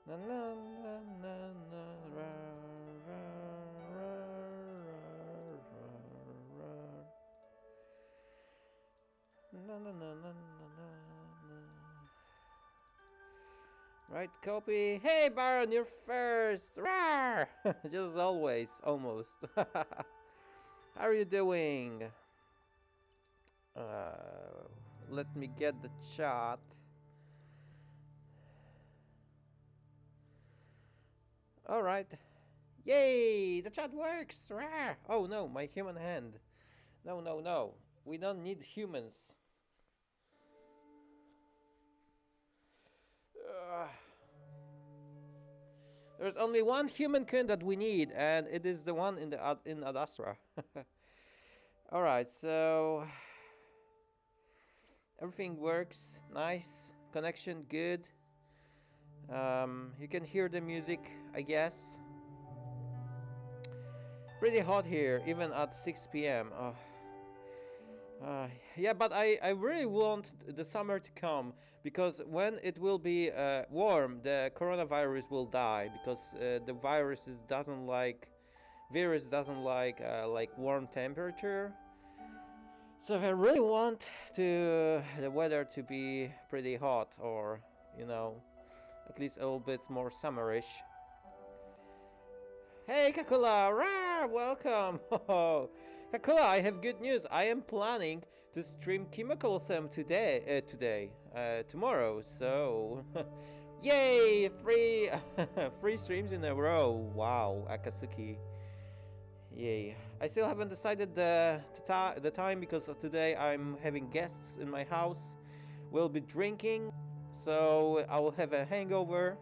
Na na na na na ra, ra, ra, ra, ra. Na na na na na na na. Right, copy. Hey, Baron, you're first. Rawr! Just as always, almost. How are you doing? Let me get the chat. All right. Yay! The chat works. Rawr! Oh no, my human hand. No, no, no. We don't need humans. There's only one humankind that we need, and it is the one in the in Adastra. All right, so everything works. Nice connection, good. You can hear the music, I guess. Pretty hot here, even at 6 p.m. Yeah, but I really want the summer to come, because when it will be warm, the coronavirus will die, because the virus doesn't like warm temperature. So I really want the weather to be pretty hot, or at least a little bit more summerish. Hey Kakula, rah, welcome! Kakula, I have good news. I am planning to stream Chemical Sam tomorrow. So, yay! Three streams in a row. Wow, Akatsuki. Yay! I still haven't decided the time, because today I'm having guests in my house. We'll be drinking, so I will have a hangover.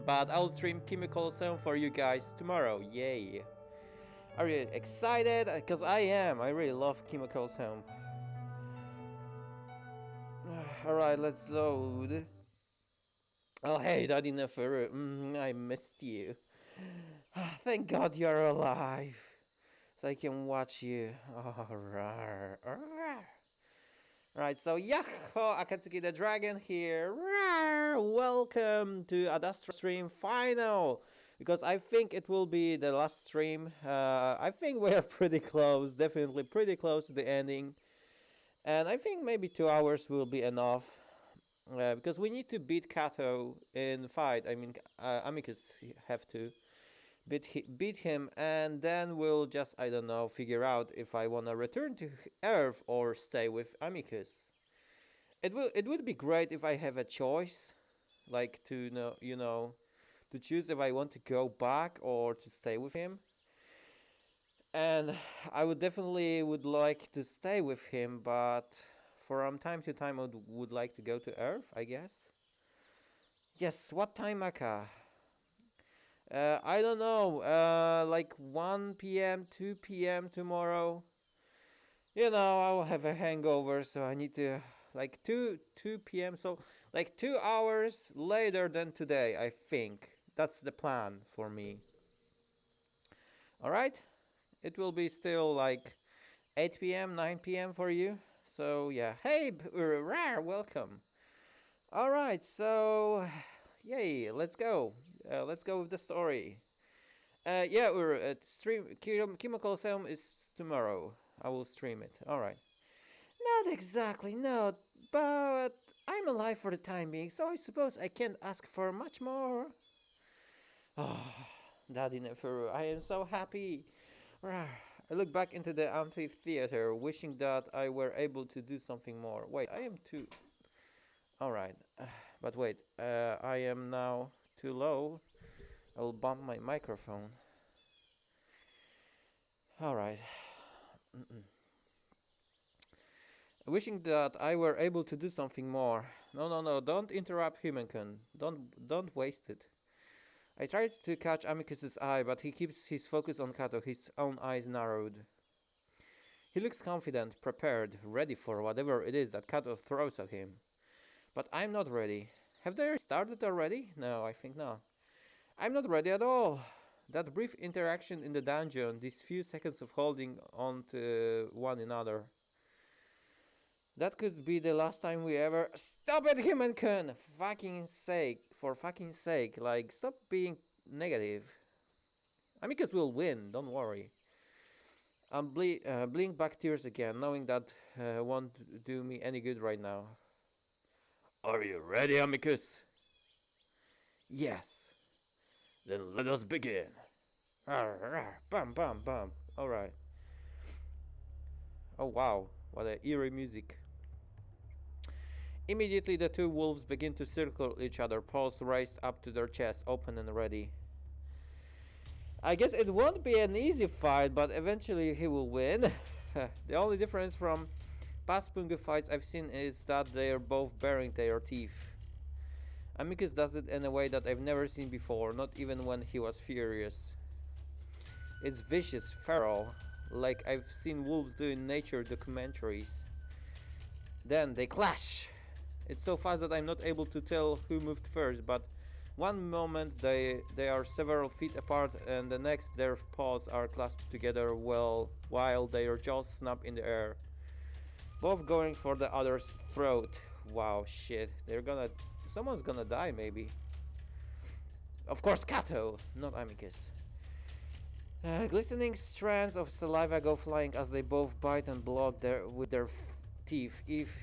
But I'll stream Chemical Sound for you guys tomorrow. Yay! Are you excited? Because I am. I really love Chemical Sound. Alright, let's load. Oh, hey, Daddy Neferu. I missed you. Thank God you're alive, so I can watch you. Right, so Yahoo! Akatsuki the Dragon here. Welcome to Adastra stream final, because I think it will be the last stream. I think we are pretty close, definitely pretty close to the ending, and I think maybe 2 hours will be enough, because we need to beat Kato in fight. I mean, Amicus have to beat him, and then we'll just, I don't know, figure out if I wanna return to Earth or stay with Amicus. It would be great if I have a choice, like to to choose if I want to go back or to stay with him. And I would definitely like to stay with him, but from time to time I would like to go to Earth, I guess. Yes, what time, Maka? I don't know, like 1 p.m., 2 p.m. tomorrow. I will have a hangover, so I need to, like 2 p.m., so like 2 hours later than today, I think. That's the plan for me. Alright? It will be still like 8 p.m., 9 p.m. for you. So yeah. Hey, welcome. Alright, so yay, let's go. Let's go with the story. Yeah, we're stream Chemical Film is tomorrow. I will stream it. Alright. Not exactly, no, but I'm alive for the time being, so I suppose I can't ask for much more. Oh, Daddy Neferu, I am so happy. I look back into the amphitheater, wishing that I were able to do something more. Wait, I am too... Alright, but wait, I am now too low. I will bump my microphone. Alright. Wishing that I were able to do something more. No, don't interrupt Humankind. Don't waste it. I tried to catch Amicus's eye, but he keeps his focus on Kato, his own eyes narrowed. He looks confident, prepared, ready for whatever it is that Kato throws at him. But I'm not ready. Have they started already? No, I think not. I'm not ready at all. That brief interaction in the dungeon, these few seconds of holding on to one another. That could be the last time we ever. Stop it, human-kun! Fucking sake. For fucking sake. Like, stop being negative. Amicus will win, don't worry. I'm blink back tears again, knowing that won't do me any good right now. Are you ready, Amicus? Yes. Then let us begin. Bam, bam, bam. Alright. Oh wow, what a eerie music. Immediately the two wolves begin to circle each other, paws raised up to their chests, open and ready. I guess it won't be an easy fight, but eventually he will win. The only difference from past Punga fights I've seen is that they are both baring their teeth. Amicus does it in a way that I've never seen before, not even when he was furious. It's vicious, feral, like I've seen wolves do in nature documentaries. Then they clash. It's so fast that I'm not able to tell who moved first, but one moment they are several feet apart and the next their paws are clasped together while their jaws snap in the air. Both going for the other's throat. Wow, shit. Someone's gonna die maybe. Of course Kato, not Amicus. Glistening strands of saliva go flying as they both bite and block with their teeth,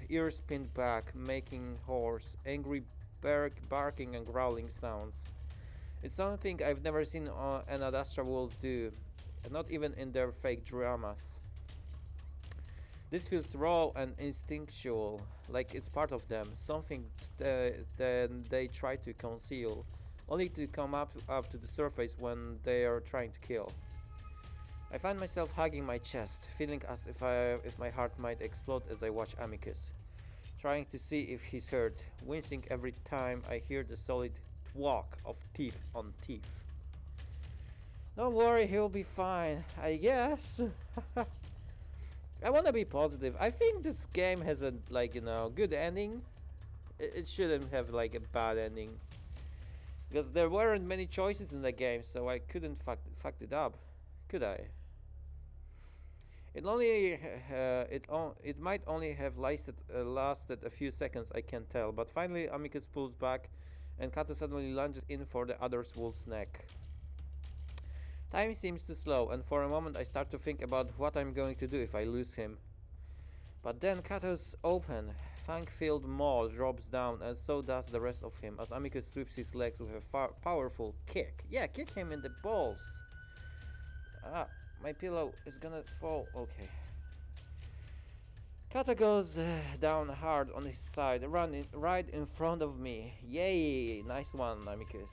ears pinned back, making hoarse, angry barking and growling sounds. It's something I've never seen an Adastra wolf do, not even in their fake dramas. This feels raw and instinctual, like it's part of them, something they try to conceal, only to come up to the surface when they are trying to kill. I find myself hugging my chest, feeling as if my heart might explode as I watch Amicus, trying to see if he's hurt, wincing every time I hear the solid thwack of teeth on teeth. Don't worry, he'll be fine, I guess. I wanna be positive. I think this game has a good ending. It shouldn't have like a bad ending, because there weren't many choices in the game, so I couldn't fuck it up, could I? It might only have lasted a few seconds, I can tell, but finally Amicus pulls back and Kato suddenly lunges in for the other wolf's neck. Time seems to slow, and for a moment I start to think about what I'm going to do if I lose him. But then Kato's open, fang-filled maw drops down, and so does the rest of him, as Amicus sweeps his legs with a powerful kick. Yeah, kick him in the balls! Ah, my pillow is gonna fall. Okay. Kato goes down hard on his side, right in front of me. Yay! Nice one, Amicus.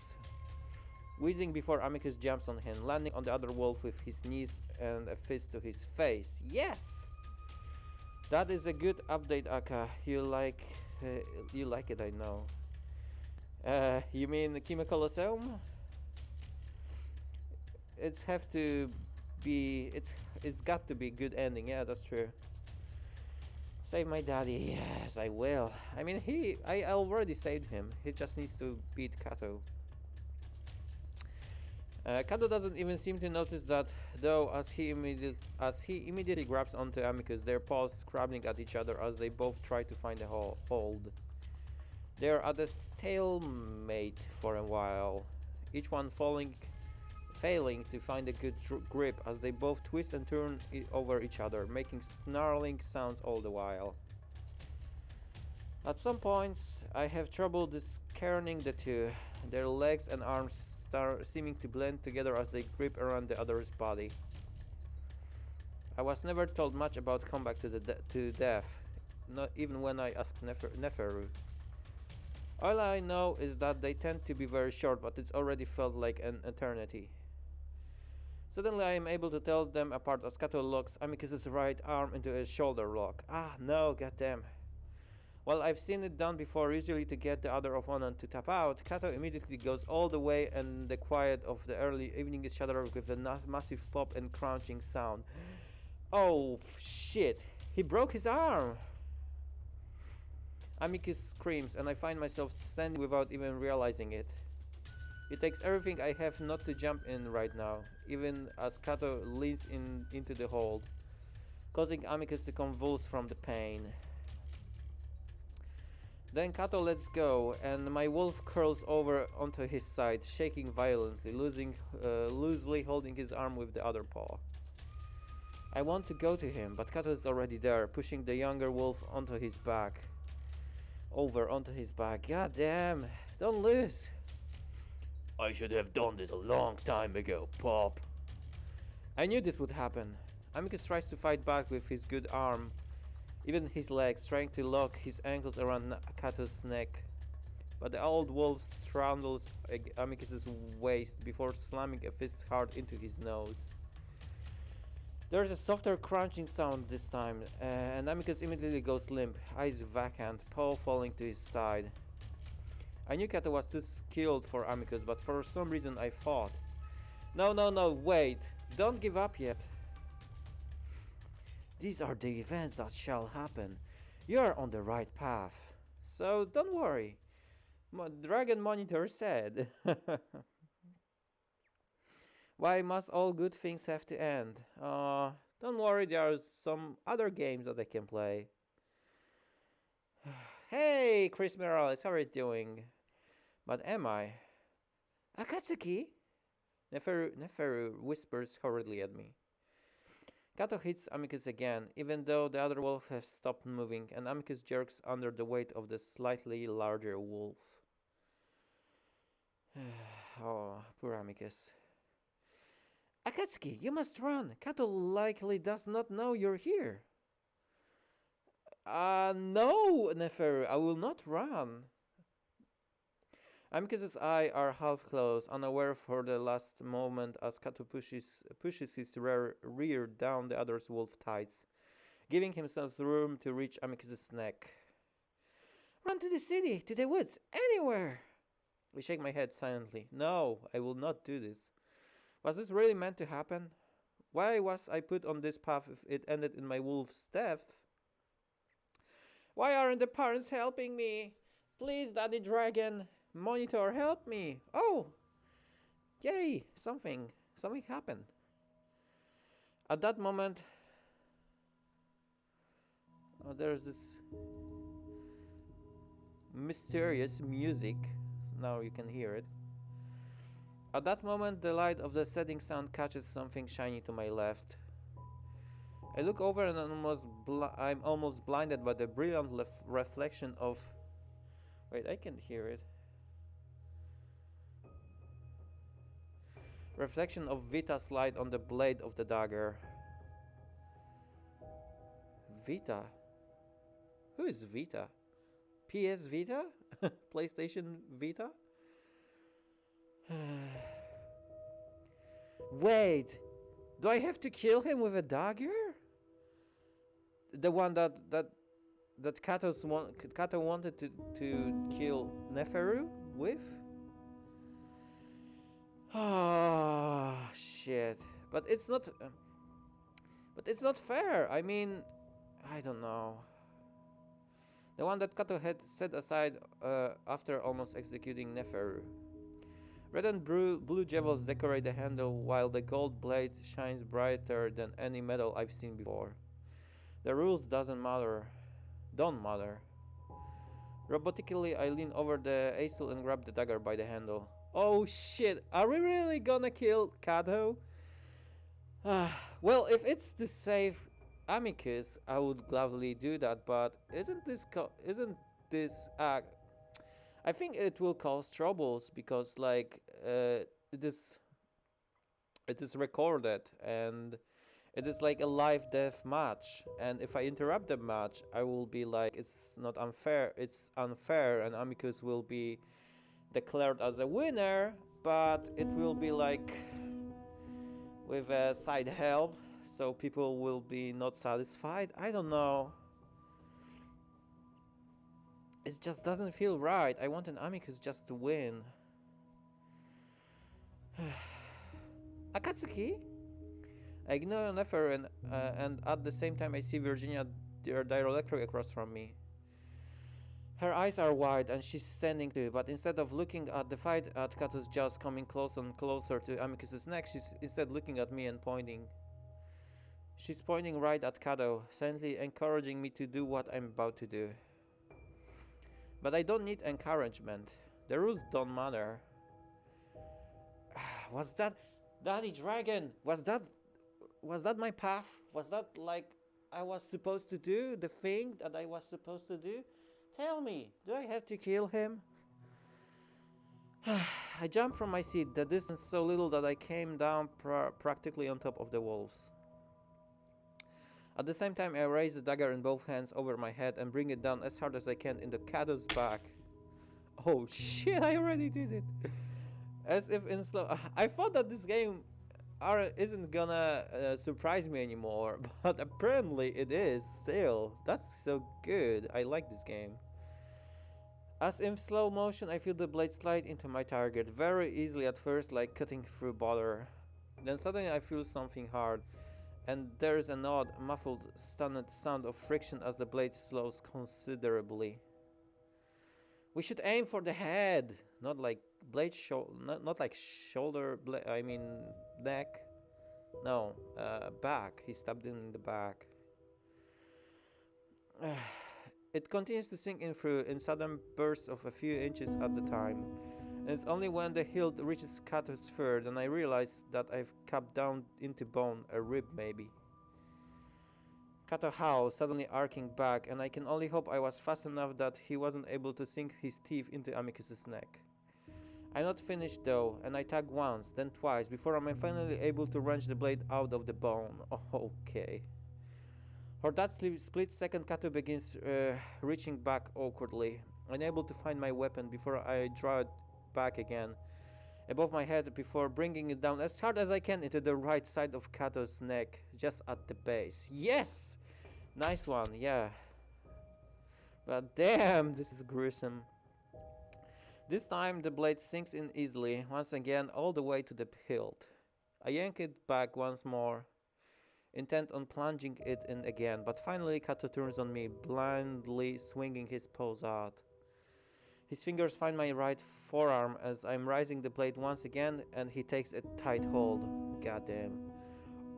Wheezing before Amicus jumps on him, landing on the other wolf with his knees and a fist to his face. Yes! That is a good update, Aka. You like it, I know. You mean Kima Colosseum? It's got to be good ending. Yeah, that's true. Save my daddy. Yes, I will. I mean, I already saved him. He just needs to beat Kato. Kato doesn't even seem to notice that, though, as he immediately grabs onto Amicus, their paws scrabbling at each other as they both try to find a hold. They are at a stalemate for a while, each one failing to find a good grip as they both twist and turn over each other, making snarling sounds all the while. At some points, I have trouble discerning the two, their legs and arms seeming to blend together as they grip around the other's body. I was never told much about combat to death, not even when I asked Neferu. All I know is that they tend to be very short, but it's already felt like an eternity. Suddenly I am able to tell them apart as Kato locks Amicus's right arm into a shoulder lock. Ah, no, goddamn. While I've seen it done before, usually to get the other opponent to tap out, Kato immediately goes all the way, and the quiet of the early evening is shattered with a massive pop and crunching sound. Oh, shit. He broke his arm. Amicus screams, and I find myself standing without even realizing it. It takes everything I have not to jump in right now, even as Kato leans into the hold, causing Amicus to convulse from the pain. Then Kato lets go, and my wolf curls over onto his side, shaking violently, loosely holding his arm with the other paw. I want to go to him, but Kato is already there, pushing the younger wolf onto his back. Over onto his back. God damn, don't lose. I should have done this a long time ago, Pop. I knew this would happen. Amicus tries to fight back with his good arm, even his legs, trying to lock his ankles around Kato's neck. But the old wolf straddles Amicus's waist before slamming a fist hard into his nose. There's a softer crunching sound this time, and Amicus immediately goes limp, eyes vacant, paw falling to his side. I knew Kato was too skilled for Amicus, but for some reason I fought. No, wait! Don't give up yet! These are the events that shall happen. You are on the right path. So don't worry. Dragon Monitor said. Why must all good things have to end? Don't worry, there are some other games that I can play. Hey, Chris Morales, how are you doing? But am I? Akatsuki? Neferu whispers hurriedly at me. Kato hits Amicus again, even though the other wolf has stopped moving, and Amicus jerks under the weight of the slightly larger wolf. Oh, poor Amicus. Akatsuki, you must run! Kato likely does not know you're here. No, Neferu, I will not run. Amicus's eyes are half closed, unaware for the last moment as Kato pushes his rear down the other wolf's thighs, giving himself room to reach Amicus's neck. Run to the city, to the woods, anywhere! I shake my head silently. No, I will not do this. Was this really meant to happen? Why was I put on this path if it ended in my wolf's death? Why aren't the parents helping me? Please, Daddy Dragon, Monitor, help me! Oh! Yay! Something happened. At that moment, there's this mysterious music. Now you can hear it. At that moment, the light of the setting sun catches something shiny to my left. I look over and I'm almost blinded by the brilliant reflection of... Wait, I can hear it. Reflection of Vita's light on the blade of the dagger. Vita? Who is Vita? PS Vita? PlayStation Vita? Wait, do I have to kill him with a dagger? The one that Kato wanted to kill Neferu with? Ah, shit. But it's not fair. I mean, I don't know. The one that Kato had set aside after almost executing Neferu. Red and blue jewels decorate the handle, while the gold blade shines brighter than any metal I've seen before. The rules don't matter. Robotically, I lean over the easel and grab the dagger by the handle. Oh shit, are we really gonna kill Kato? Well, if it's to save Amicus, I would gladly do that, but isn't this I think it will cause troubles because it is recorded and it is like a life death match, and if I interrupt the match I will be like, it's not unfair, it's unfair, and Amicus will be declared as a winner, but it will be like with a side help, so people will be not satisfied. I don't know. It just doesn't feel right. I want an Amicus just to win. Akatsuki? I ignore Nefer and at the same time I see Virginia Dirolectric across from me. Her eyes are wide and she's standing too, but instead of looking at the fight at Kato's jaws coming closer and closer to Amicus's neck, she's instead looking at me and pointing. She's pointing right at Kato, silently encouraging me to do what I'm about to do. But I don't need encouragement. The rules don't matter. Was that Daddy Dragon? Was that my path? Was that like I was supposed to do? The thing that I was supposed to do? Tell me, do I have to kill him? I jumped from my seat, the distance so little that I came down practically on top of the wolves. At the same time, I raise the dagger in both hands over my head and bring it down as hard as I can into Kato's back. Oh shit, I already did it. As if in slow. I thought that this game isn't gonna surprise me anymore, but apparently it is still. That's so good. I like this game. As in slow motion, I feel the blade slide into my target very easily at first, like cutting through butter. Then suddenly I feel something hard, and there's an odd, muffled, stunned sound of friction as the blade slows considerably. We should aim for the head, not like not like shoulder. I mean neck. No, back. He stabbed in the back. It continues to sink in through in sudden bursts of a few inches at the time. And it's only when the hilt reaches Kato's fur that I realize that I've cut down into bone, a rib maybe. Kato howls, suddenly arcing back, and I can only hope I was fast enough that he wasn't able to sink his teeth into Amicus's neck. I'm not finished though, and I tug once, then twice, before I'm finally able to wrench the blade out of the bone. Oh, okay. For that split second, Kato begins reaching back awkwardly, unable to find my weapon before I draw it back again, above my head before bringing it down as hard as I can into the right side of Kato's neck, just at the base. Yes! Nice one, yeah. But damn, this is gruesome. This time the blade sinks in easily, once again all the way to the hilt. I yank it back once more, intent on plunging it in again, but finally Kato turns on me, blindly swinging his paws out. His fingers find my right forearm as I'm raising the blade once again, and he takes a tight hold. Goddamn.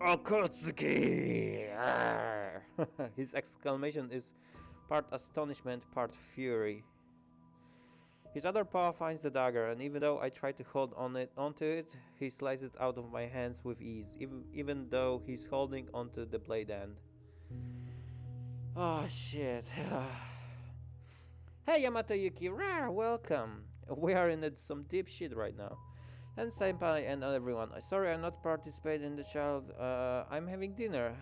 Okutsuki! His exclamation is part astonishment, part fury. His other paw finds the dagger, and even though I try to hold onto it, he slices it out of my hands with ease, even though he's holding onto the blade end. Oh shit. Hey Yamato Yuki, rawr, welcome. We are in some deep shit right now. And senpai and everyone, sorry I'm not participating in the child. I'm having dinner.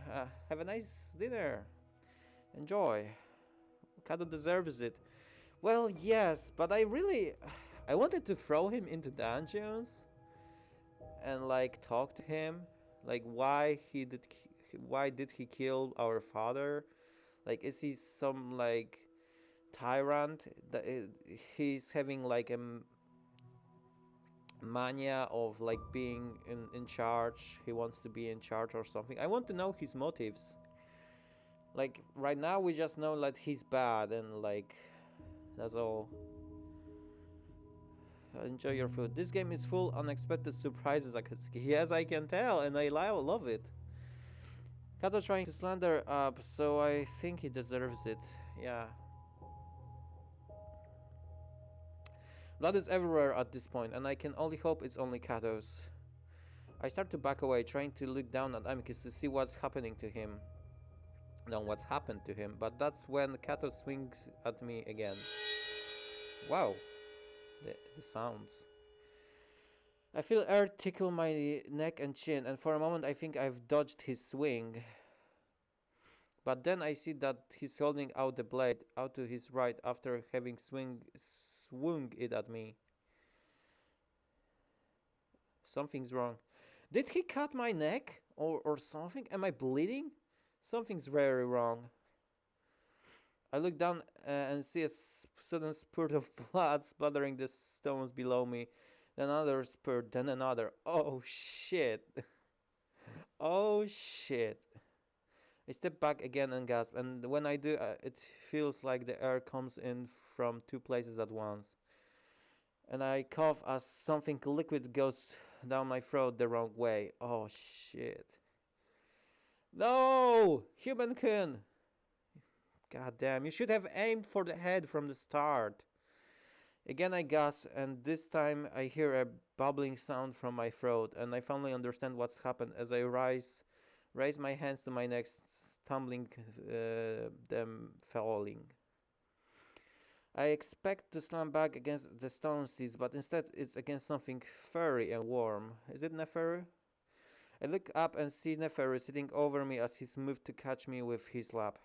Have a nice dinner. Enjoy. Kato deserves it. Well, yes, but I wanted to throw him into dungeons and like talk to him, like why did he kill our father? Like, is he some like tyrant that he's having like a mania of like being in charge? He wants to be in charge or something. I want to know his motives. Like right now we just know that he's bad and like that's all. Enjoy your food. This game is full unexpected surprises, Akatsuki. Yes, I can tell, and I love it. Kato trying to slander up, so I think he deserves it. Yeah. Blood is everywhere at this point, and I can only hope it's only Kato's. I start to back away, trying to look down at Amicus to see what's happening to him. No, what's happened to him, but that's when Kato swings at me again. Wow. The sounds. I feel air tickle my neck and chin, and for a moment I think I've dodged his swing. But then I see that he's holding out the blade out to his right after having swung it at me. Something's wrong. Did he cut my neck? Or something? Am I bleeding? Something's very wrong. I look down and see a sudden spurt of blood splattering the stones below me. Then another spurt, then another. Oh shit. Oh shit. I step back again and gasp, and when I do, it feels like the air comes in from two places at once. And I cough as something liquid goes down my throat the wrong way. Oh shit. No! Human-kun! God damn, you should have aimed for the head from the start. Again I gasp, and this time I hear a bubbling sound from my throat, and I finally understand what's happened as I raise my hands to my neck, tumbling them falling. I expect to slam back against the stone seats, but instead it's against something furry and warm. Is it Neferu? I look up and see Neferu sitting over me as he's moved to catch me with his lap.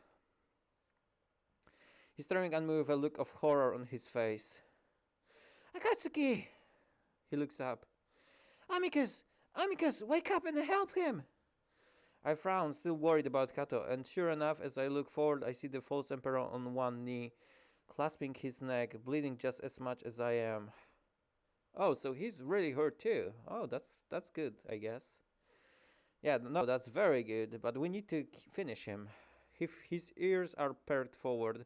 He's staring at me with a look of horror on his face. Akatsuki! He looks up. Amicus! Amicus, wake up and help him! I frown, still worried about Kato, and sure enough, as I look forward, I see the false emperor on one knee, clasping his neck, bleeding just as much as I am. Oh, so he's really hurt too. Oh, that's good, I guess. Yeah, no, that's very good, but we need to finish him. His ears are perked forward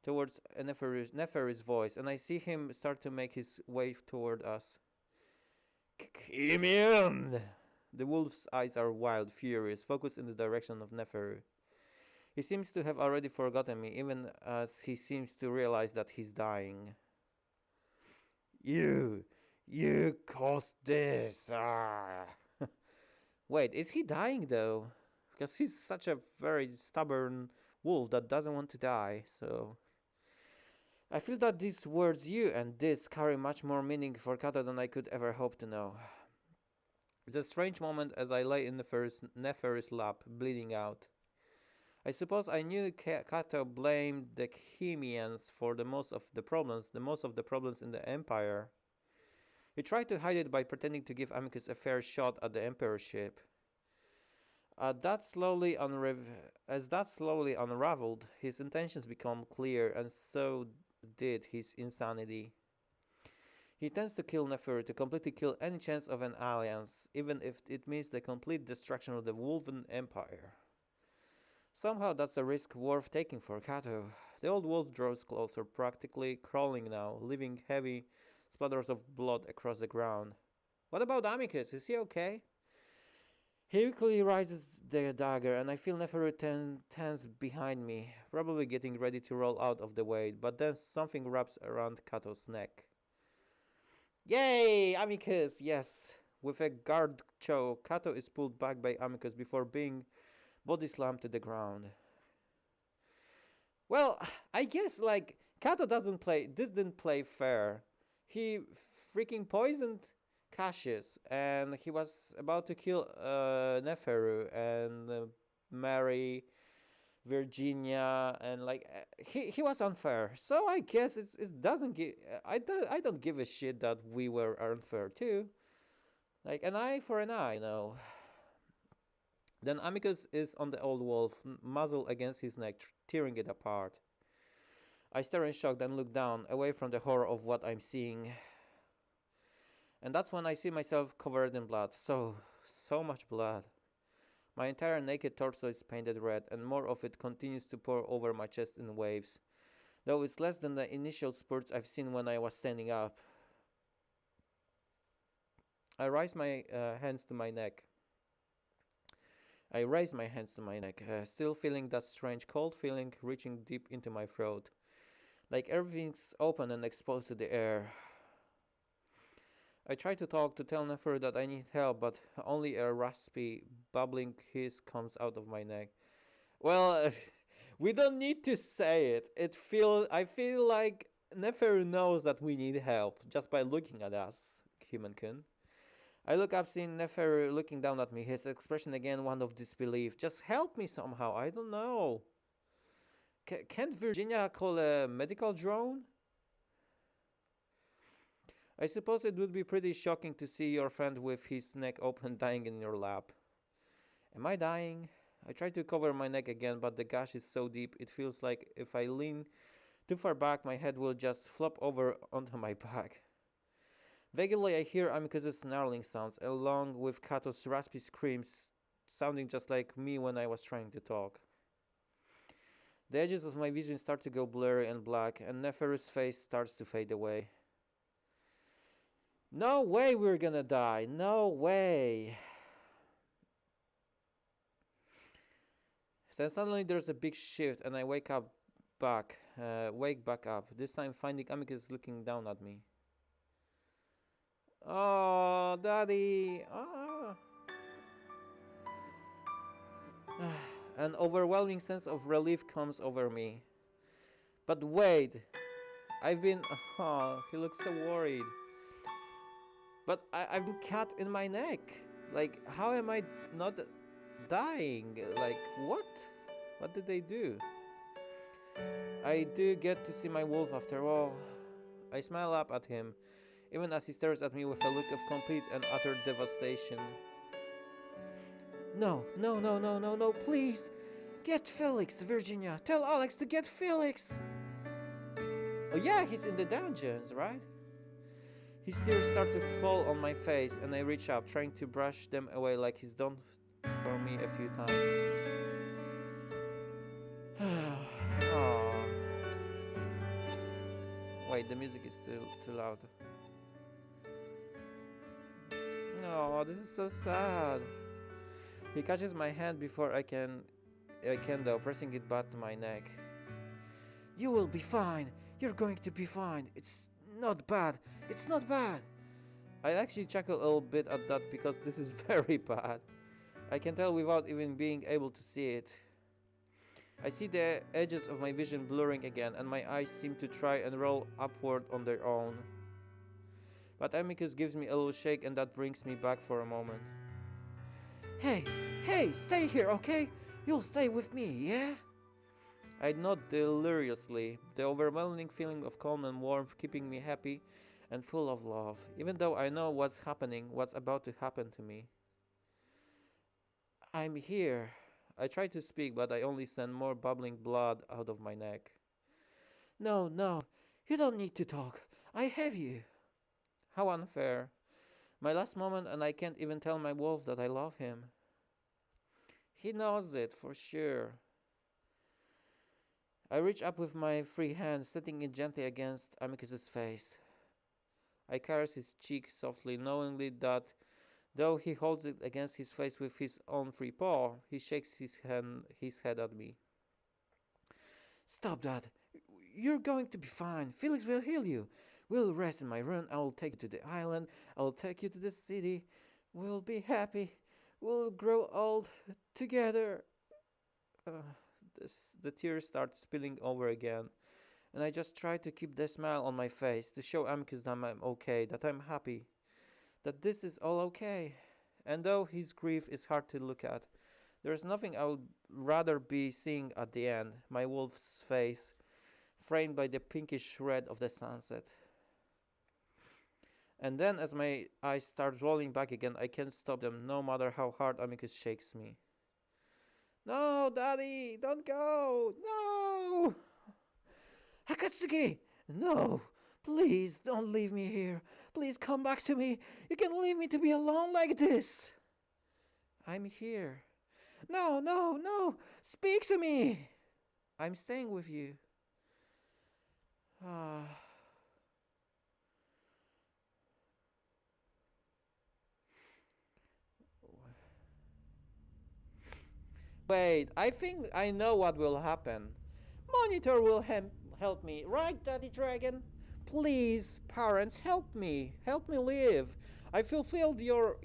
towards Neferu's voice, and I see him start to make his way toward us. Kill him in! The wolf's eyes are wild, furious, focused in the direction of Neferu. He seems to have already forgotten me, even as he seems to realize that he's dying. You caused this. Ah. Wait, is he dying though? Because he's such a very stubborn wolf that doesn't want to die, so. I feel that these words, you and this, carry much more meaning for Kato than I could ever hope to know. It's a strange moment as I lay in Neferu's lap, bleeding out. I suppose I knew Kato blamed the Chemians for the most of the problems in the Empire. He tried to hide it by pretending to give Amicus a fair shot at the emperorship. As that slowly unraveled, his intentions became clear, and so did his insanity. He intends to kill Neferu, to completely kill any chance of an alliance, even if it means the complete destruction of the Wolven Empire. Somehow that's a risk worth taking for Kato. The old wolf draws closer, practically crawling now, leaving heavy splatters of blood across the ground. What about Amicus? Is he okay? He quickly raises the dagger, and I feel Neferu tense behind me, probably getting ready to roll out of the way, but then something wraps around Kato's neck. Yay! Amicus! Yes! With a guard choke, Kato is pulled back by Amicus before being body slammed to the ground. Well, I guess like Kato didn't play fair. He freaking poisoned Cassius, and he was about to kill Neferu and marry Virginia, and like he was unfair. So I guess it doesn't give I don't give a shit that we were unfair too. Like an eye for an eye. Then Amicus is on the old wolf, muzzle against his neck, tearing it apart. I stare in shock, then look down, away from the horror of what I'm seeing. And that's when I see myself covered in blood. So much blood. My entire naked torso is painted red, and more of it continues to pour over my chest in waves, though it's less than the initial spurts I've seen when I was standing up. I raise my hands to my neck. Still feeling that strange cold feeling reaching deep into my throat, like everything's open and exposed to the air. I try to talk, to tell Nefer that I need help, but only a raspy, bubbling hiss comes out of my neck. Well, we don't need to say it. I feel like Nefer knows that we need help just by looking at us, humankin. I look up, seeing Nefer looking down at me, his expression again one of disbelief. Just help me somehow, I don't know. Can't Virginia call a medical drone? I suppose it would be pretty shocking to see your friend with his neck open dying in your lap. Am I dying? I try to cover my neck again, but the gash is so deep it feels like if I lean too far back, my head will just flop over onto my back. Vaguely I hear Amicus's snarling sounds, along with Kato's raspy screams, sounding just like me when I was trying to talk. The edges of my vision start to go blurry and black, and Neferu's face starts to fade away. No way we're gonna die. No way. Then suddenly there's a big shift, and I wake up back. wake back up, this time finding Amicus looking down at me. Oh, Daddy! Ah. An overwhelming sense of relief comes over me. But wait, I've been. Oh, he looks so worried. But I've been cut in my neck. Like, how am I not dying? Like, what? What did they do? I do get to see my wolf after all. I smile up at him, even as he stares at me with a look of complete and utter devastation. No, no, no, no, no, no, please! Get Felix, Virginia! Tell Alex to get Felix! Oh yeah, he's in the dungeons, right? His tears start to fall on my face, and I reach up, trying to brush them away like he's done for me a few times. Aww. Wait, the music is still too loud. No, this is so sad. He catches my hand before I can though, pressing it back to my neck. You will be fine. You're going to be fine. It's not bad. It's not bad. I actually chuckle a little bit at that because this is very bad. I can tell without even being able to see it. I see the edges of my vision blurring again, and my eyes seem to try and roll upward on their own. But Amicus gives me a little shake, and that brings me back for a moment. Hey, hey, stay here, okay? You'll stay with me, yeah? I nod deliriously, the overwhelming feeling of calm and warmth keeping me happy and full of love, even though I know what's happening, what's about to happen to me. I'm here. I try to speak, but I only send more bubbling blood out of my neck. No, no, you don't need to talk. I have you. How unfair. My last moment, and I can't even tell my wolf that I love him. He knows it, for sure. I reach up with my free hand, setting it gently against Amicus's face. I caress his cheek softly, knowingly that though he holds it against his face with his own free paw, he shakes his head at me. Stop that. You're going to be fine. Felix will heal you. We'll rest in my room. I will take you to the island. I will take you to the city. We'll be happy. We'll grow old together. The tears start spilling over again, and I just try to keep the smile on my face to show Amicus that I'm okay, that I'm happy, that this is all okay. And though his grief is hard to look at, there's nothing I would rather be seeing at the end, my wolf's face, framed by the pinkish red of the sunset. And then as my eyes start rolling back again, I can't stop them no matter how hard Amicus shakes me. No, Daddy, don't go! No! Akatsuki! No! Please, don't leave me here. Please come back to me. You can't leave me to be alone like this. I'm here. No, no, no! Speak to me! I'm staying with you. Ah. Wait, I think I know what will happen. Monitor will help me, right, Daddy Dragon? Please, parents, help me. Help me live. I fulfilled your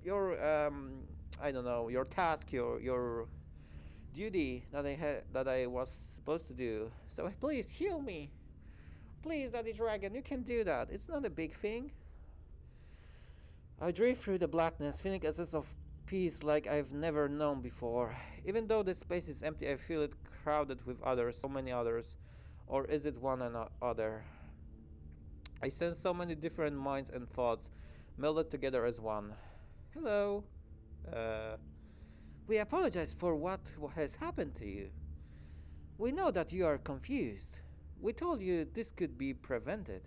I don't know, your task, your duty that I was supposed to do. So please heal me. Please, Daddy Dragon, you can do that. It's not a big thing. I drift through the blackness, feeling a sense of peace like I've never known before. Even though the space is empty, I feel it crowded with others, so many others. Or is it one another? I sense so many different minds and thoughts melded together as one. Hello. Uh, we apologize for what has happened to you. We know that you are confused. We told you this could be prevented.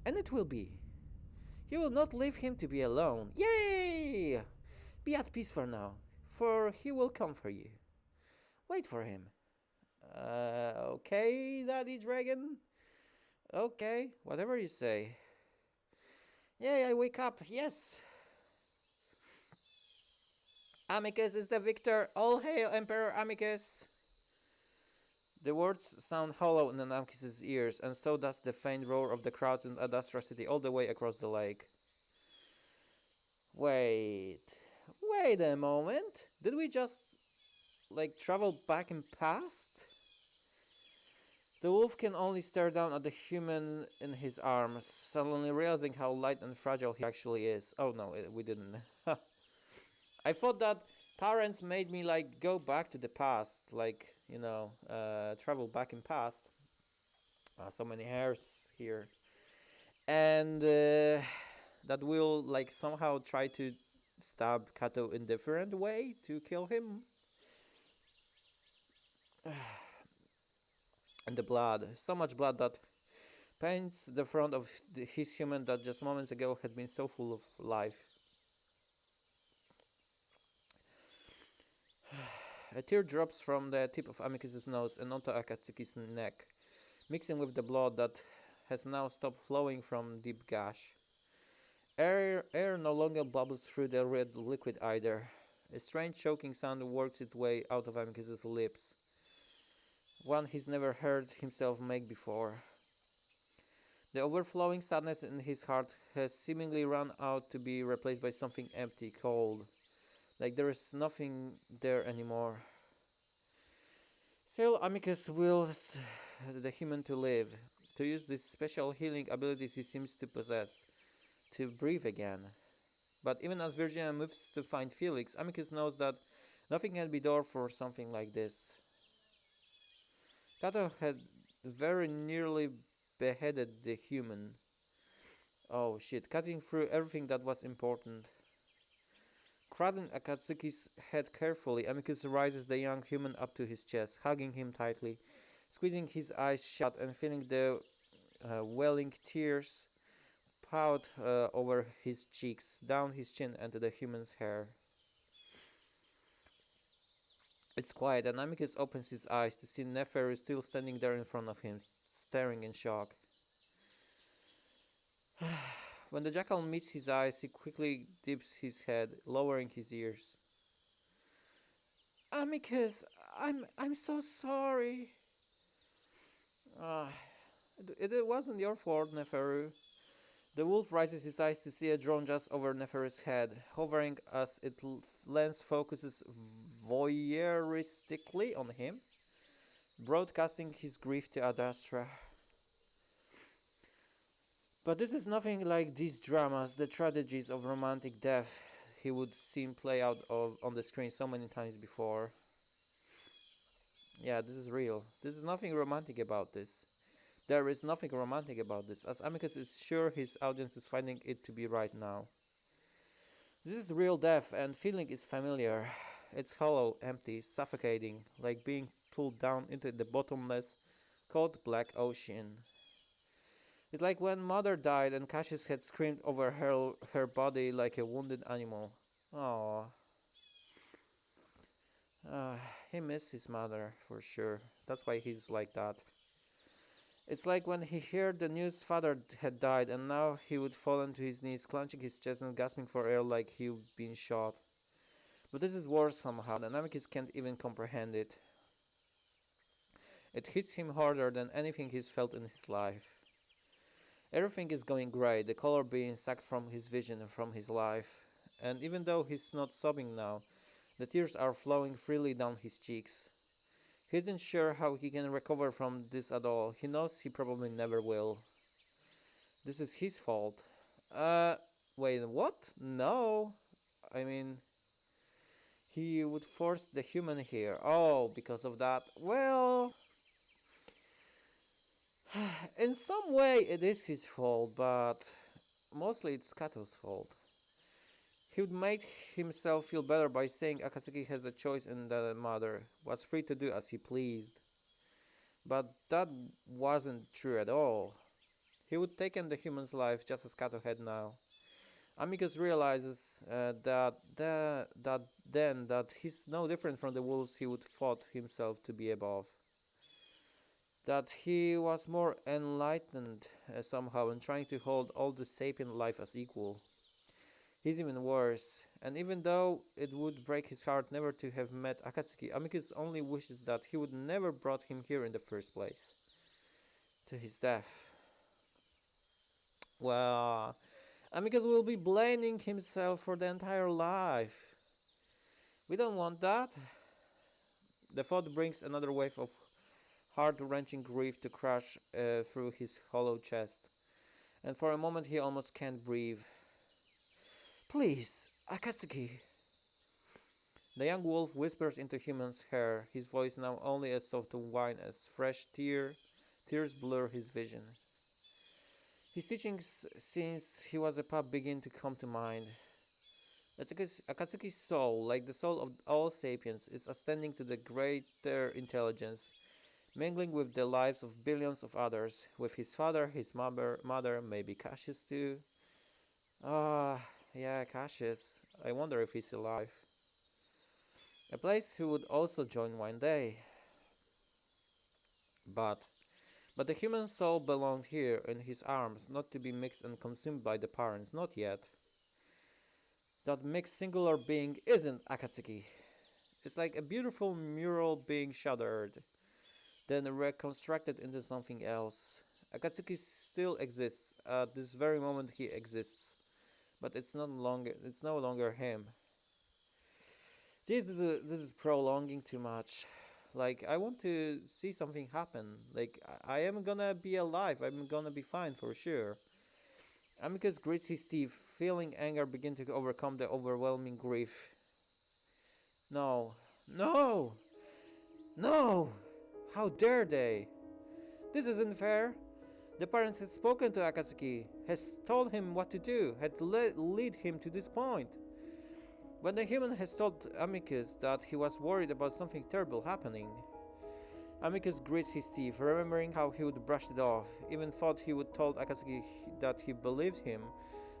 And it will be. You will not leave him to be alone. Yay! Be at peace for now, for he will come for you. Wait for him. Okay, Daddy Dragon. Okay, whatever you say. Yay, I wake up, yes. Amicus is the victor. All hail Emperor Amicus. The words sound hollow in Anamkis's ears, and so does the faint roar of the crowds in Adastra city all the way across the lake. Wait, wait a moment. Did we just travel back in past? The wolf can only stare down at the human in his arms, suddenly realizing how light and fragile he actually is. Oh no, we didn't. I thought that parents made me go back to the past, travel back in past. So many hairs here, and that will somehow try to stab Kato in different way to kill him. And the blood, so much blood that paints the front of his human that just moments ago had been so full of life. A tear drops from the tip of Amicus's nose and onto Akatsuki's neck, mixing with the blood that has now stopped flowing from deep gash. Air no longer bubbles through the red liquid either. A strange choking sound works its way out of Amicus's lips, one he's never heard himself make before. The overflowing sadness in his heart has seemingly run out to be replaced by something empty, cold, like there is nothing there anymore. Still, Amicus wills the human to live, to use these special healing abilities he seems to possess, to breathe again. But even as Virginia moves to find Felix, Amicus knows that nothing can be done for something like this. Kato had very nearly beheaded the human. Oh shit, cutting through everything that was important. Cradling Akatsuki's head carefully, Amicus rises the young human up to his chest, hugging him tightly, squeezing his eyes shut and feeling the welling tears pout over his cheeks, down his chin and to the human's hair. It's quiet, and Amicus opens his eyes to see Neferu still standing there in front of him, staring in shock. When the jackal meets his eyes, he quickly dips his head, lowering his ears. Amicus, I'm so sorry. Ah, it wasn't your fault, Neferu. The wolf raises his eyes to see a drone just over Neferu's head, hovering as its lens focuses voyeuristically on him, broadcasting his grief to Adastra. But this is nothing like these dramas, the tragedies of romantic death he would seen play out on the screen so many times before. Yeah, this is real. This is nothing romantic about this. There is nothing romantic about this, as Amicus is sure his audience is finding it to be right now. This is real death, and feeling is familiar. It's hollow, empty, suffocating, like being pulled down into the bottomless, cold black ocean. It's like when Mother died and Cassius had screamed over her body like a wounded animal. Aww. Uh, he missed his mother, for sure. That's why he's like that. It's like when he heard the news father had died and now he would fall onto his knees, clenching his chest and gasping for air like he'd been shot. But this is worse somehow, and Amicus can't even comprehend it. It hits him harder than anything he's felt in his life. Everything is going grey, the color being sucked from his vision and from his life. And even though he's not sobbing now, the tears are flowing freely down his cheeks. He isn't sure how he can recover from this at all. He knows he probably never will. This is his fault. Uh, wait, what? No. I mean, he would force the human here. Oh, because of that. Well, in some way it is his fault, but mostly it's Kato's fault. He would make himself feel better by saying Akatsuki has a choice in the matter, was free to do as he pleased. But that wasn't true at all. He would take the human's life just as Kato had now. Amicus realizes that he's no different from the wolves he would thought himself to be above. That he was more enlightened somehow and trying to hold all the sapient life as equal. He's even worse. And even though it would break his heart never to have met Akatsuki, Amicus only wishes that he would never brought him here in the first place. To his death. Well, Amicus will be blaming himself for the entire life. We don't want that. The thought brings another wave of heart-wrenching grief to crash through his hollow chest, and for a moment he almost can't breathe. Please, Akatsuki. The young wolf whispers into human's hair, his voice now only a soft whine as fresh tears blur his vision. His teachings since he was a pup begin to come to mind. Akatsuki's soul, like the soul of all sapiens, is ascending to the greater intelligence, mingling with the lives of billions of others, with his father, his mother, maybe Cassius too. Yeah, Cassius. I wonder if he's alive. A place he would also join one day. But the human soul belonged here in his arms, not to be mixed and consumed by the parents, not yet. That mixed singular being isn't Akatsuki. It's like a beautiful mural being shattered, then reconstructed into something else. Akatsuki still exists. At this very moment he exists. But it's no longer him. This is prolonging too much. Like, I want to see something happen. Like, I am gonna be alive. I'm gonna be fine for sure. Amicus grits his teeth, feeling anger begin to overcome the overwhelming grief. No. No! No! How dare they? This isn't fair. The parents had spoken to Akatsuki, has told him what to do, had lead him to this point. When the human has told Amicus that he was worried about something terrible happening. Amicus grits his teeth, remembering how he would brush it off, even thought he would told Akatsuki that he believed him,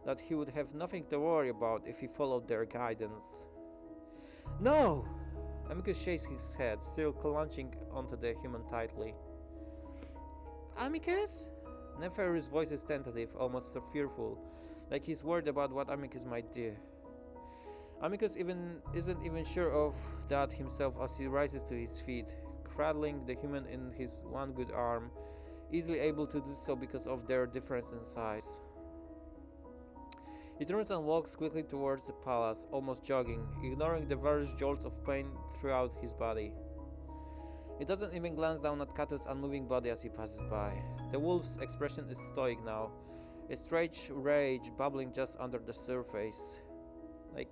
that he would have nothing to worry about if he followed their guidance. No! Amicus shakes his head, still clutching onto the human tightly. Amicus? Neferu's voice is tentative, almost fearful, like he's worried about what Amicus might do. Amicus isn't even sure of that himself as he rises to his feet, cradling the human in his one good arm, easily able to do so because of their difference in size. He turns and walks quickly towards the palace, almost jogging, ignoring the various jolts of pain throughout his body. He doesn't even glance down at Kato's unmoving body as he passes by. The wolf's expression is stoic now, a strange rage bubbling just under the surface. Like,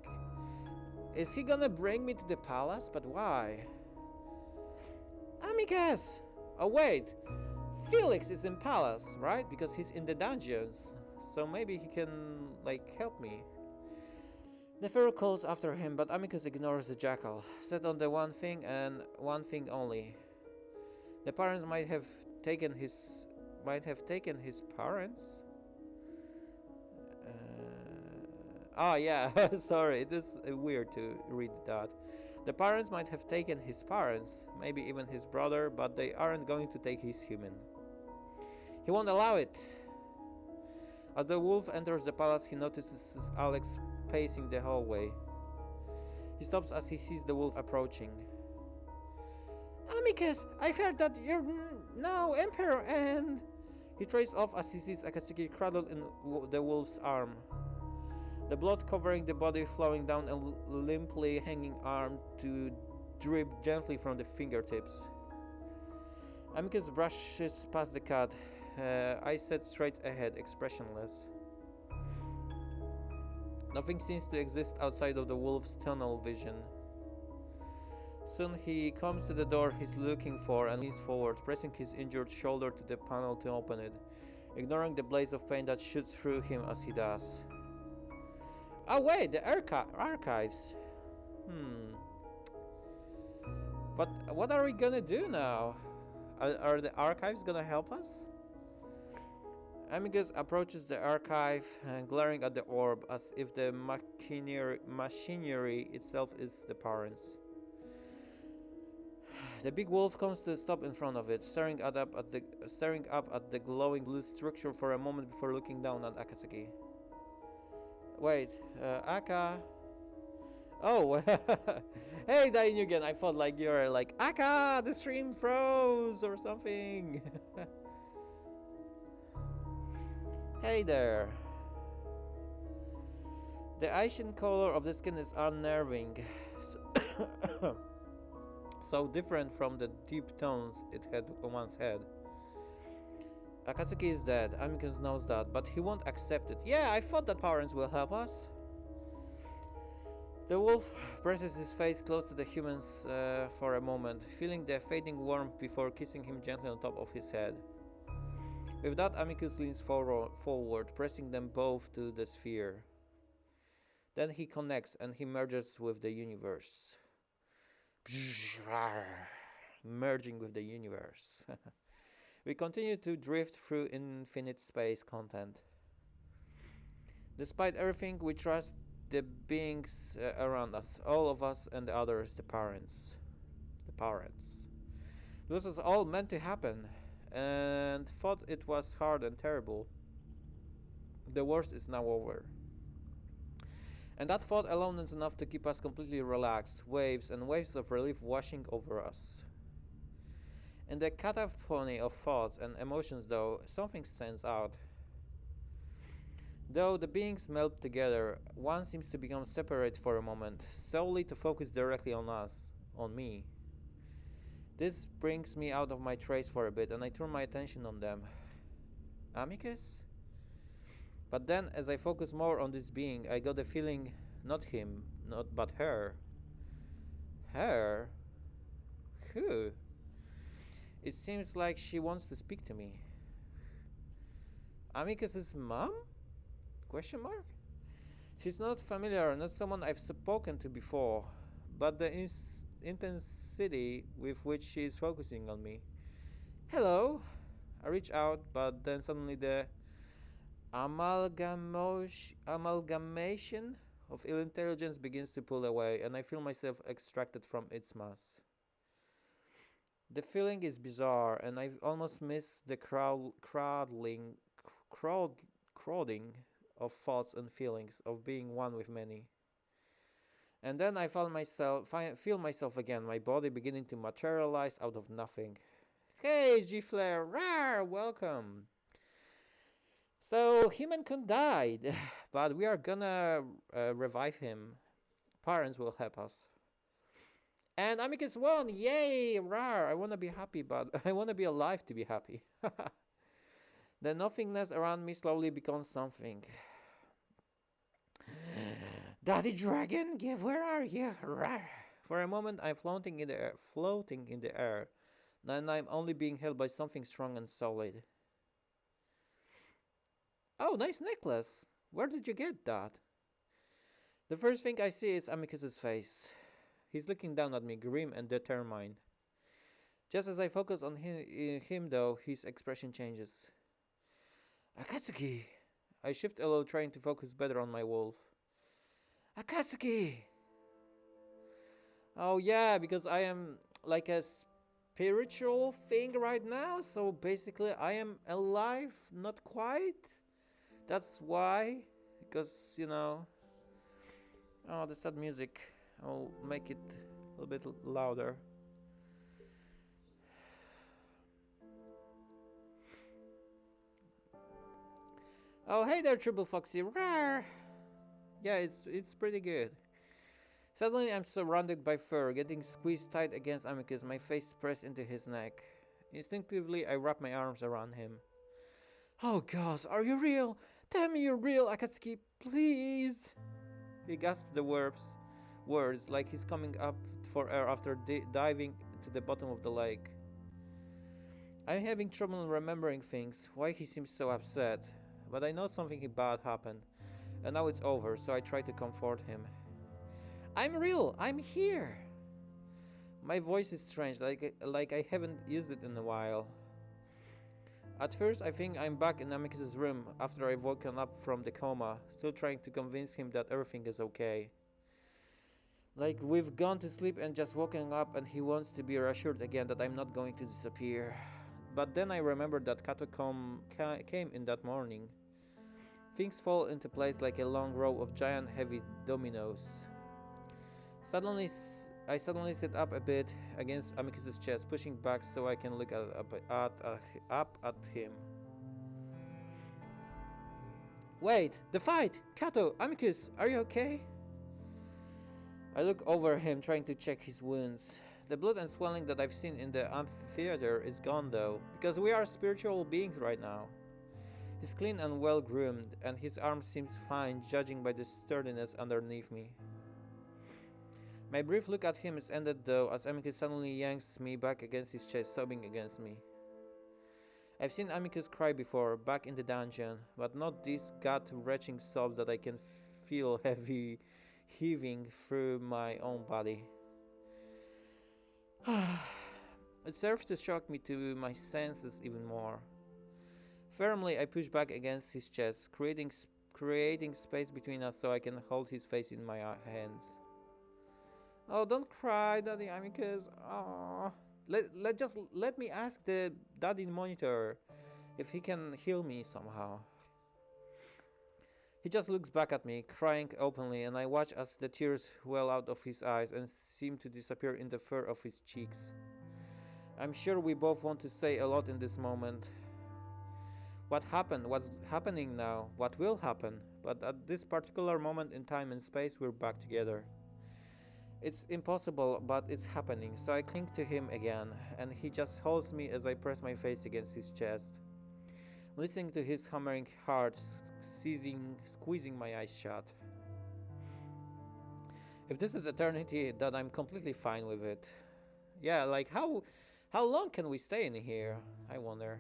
is he gonna bring me to the palace? But why? Amicus! Oh wait, Felix is in palace, right? Because he's in the dungeons. So maybe he can, like, help me. Neferu calls after him, but Amicus ignores the jackal, set on the one thing and one thing only. The parents might have taken his parents? Yeah, sorry, it is weird to read that. The parents might have taken his parents, maybe even his brother, but they aren't going to take his human. He won't allow it. As the wolf enters the palace, he notices Alex pacing the hallway. He stops as he sees the wolf approaching. Amicus, I heard that you're now emperor and... He traces off as he sees Akatsuki cradled in the wolf's arm. The blood covering the body flowing down a limply hanging arm to drip gently from the fingertips. Amicus brushes past the cat, eyes set straight ahead, expressionless. Nothing seems to exist outside of the wolf's tunnel vision. Soon he comes to the door he's looking for and leans forward, pressing his injured shoulder to the panel to open it, ignoring the blaze of pain that shoots through him as he does. Oh wait, the archives. But what are we gonna do now? Are the archives gonna help us? Amicus approaches the archive, glaring at the orb as if the machinery itself is the parents. The big wolf comes to a stop in front of it, staring up at the glowing blue structure for a moment before looking down at Akatsuki. Wait, Aka... Oh, hey, Dainugen. I thought like you're like Aka, the stream froze or something. Hey there. The Asian color of the skin is unnerving. So, so different from the deep tones it had once had. Akatsuki is dead. Amicus knows that, but he won't accept it. Yeah, I thought that parents will help us. The wolf presses his face close to the human's for a moment, feeling the fading warmth before kissing him gently on top of his head. With that, Amicus leans forward, pressing them both to the sphere. Then he connects and he merges with the universe. Merging with the universe. We continue to drift through infinite space content. Despite everything, we trust the beings around us, all of us and the others, the parents. The parents. This was all meant to happen, and thought it was hard and terrible. The worst is now over. And that thought alone is enough to keep us completely relaxed, waves and waves of relief washing over us. In the cacophony of thoughts and emotions, though, something stands out. Though the beings melt together, one seems to become separate for a moment, solely to focus directly on us, on me. This brings me out of my trace for a bit, and I turn my attention on them. Amicus? But then, as I focus more on this being, I got the feeling, not him, not but her. Her? Who? It seems like she wants to speak to me. Amicus's mom? Question mark? She's not familiar, not someone I've spoken to before, but the intensity with which she is focusing on me. Hello. I reach out, but then suddenly the amalgamation of ill intelligence begins to pull away, and I feel myself extracted from its mass. The feeling is bizarre, and I almost miss the crowding of thoughts and feelings of being one with many. And then I feel myself again, my body beginning to materialize out of nothing. Hey, G-Flare, rawr, welcome. So, Human-kun died, but we are gonna revive him. Parents will help us. And Amicus won! Yay! Rawr! I wanna be happy, but I wanna be alive to be happy. The nothingness around me slowly becomes something. Daddy Dragon, where are you? Rawr! For a moment, I'm floating in the air. And I'm only being held by something strong and solid. Oh, nice necklace! Where did you get that? The first thing I see is Amicus's face. He's looking down at me, grim and determined. Just as I focus on him though, his expression changes. Akatsuki! I shift a little, trying to focus better on my wolf. Akatsuki! Oh yeah, because I am like a spiritual thing right now, so basically I am alive, not quite. That's why, because, you know... Oh, the sad music. I'll make it a little bit louder. Oh, hey there, Triple Foxy. Rawr! Yeah, it's pretty good. Suddenly, I'm surrounded by fur, getting squeezed tight against Amicus, my face pressed into his neck. Instinctively, I wrap my arms around him. Oh, gosh, are you real? Tell me you're real, Akatsuki, please! He gasps the words like he's coming up for air after diving to the bottom of the lake. I'm having trouble remembering things, why he seems so upset, but I know something bad happened, and now it's over, so I try to comfort him. I'm real, I'm here! My voice is strange, like I haven't used it in a while. At first, I think I'm back in Amicus's room after I've woken up from the coma, still trying to convince him that everything is okay. Like we've gone to sleep and just woken up and he wants to be reassured again that I'm not going to disappear. But then I remembered that Kato came in that morning. Things fall into place like a long row of giant heavy dominoes. Suddenly, I suddenly sit up a bit against Amicus's chest, pushing back so I can look up at him. Wait, the fight! Kato, Amicus, are you okay? I look over him, trying to check his wounds. The blood and swelling that I've seen in the amphitheater is gone though, because we are spiritual beings right now. He's clean and well groomed, and his arm seems fine, judging by the sturdiness underneath me. My brief look at him is ended though, as Amicus suddenly yanks me back against his chest, sobbing against me. I've seen Amicus cry before, back in the dungeon, but not these gut-wrenching sobs that I can feel heaving through my own body. It serves to shock me to my senses even more. Firmly, I push back against his chest, creating space between us so I can hold his face in my hands. Oh, don't cry, Daddy Amicus. Oh, let me ask the Daddy monitor if he can heal me somehow. He just looks back at me, crying openly, and I watch as the tears well out of his eyes and seem to disappear in the fur of his cheeks. I'm sure we both want to say a lot in this moment. What happened? What's happening now? What will happen? But at this particular moment in time and space, we're back together. It's impossible, but it's happening, so I cling to him again, and he just holds me as I press my face against his chest, listening to his hammering heart, squeezing my eyes shut. If this is eternity, then I'm completely fine with it. Yeah, like how long can we stay in here? I wonder.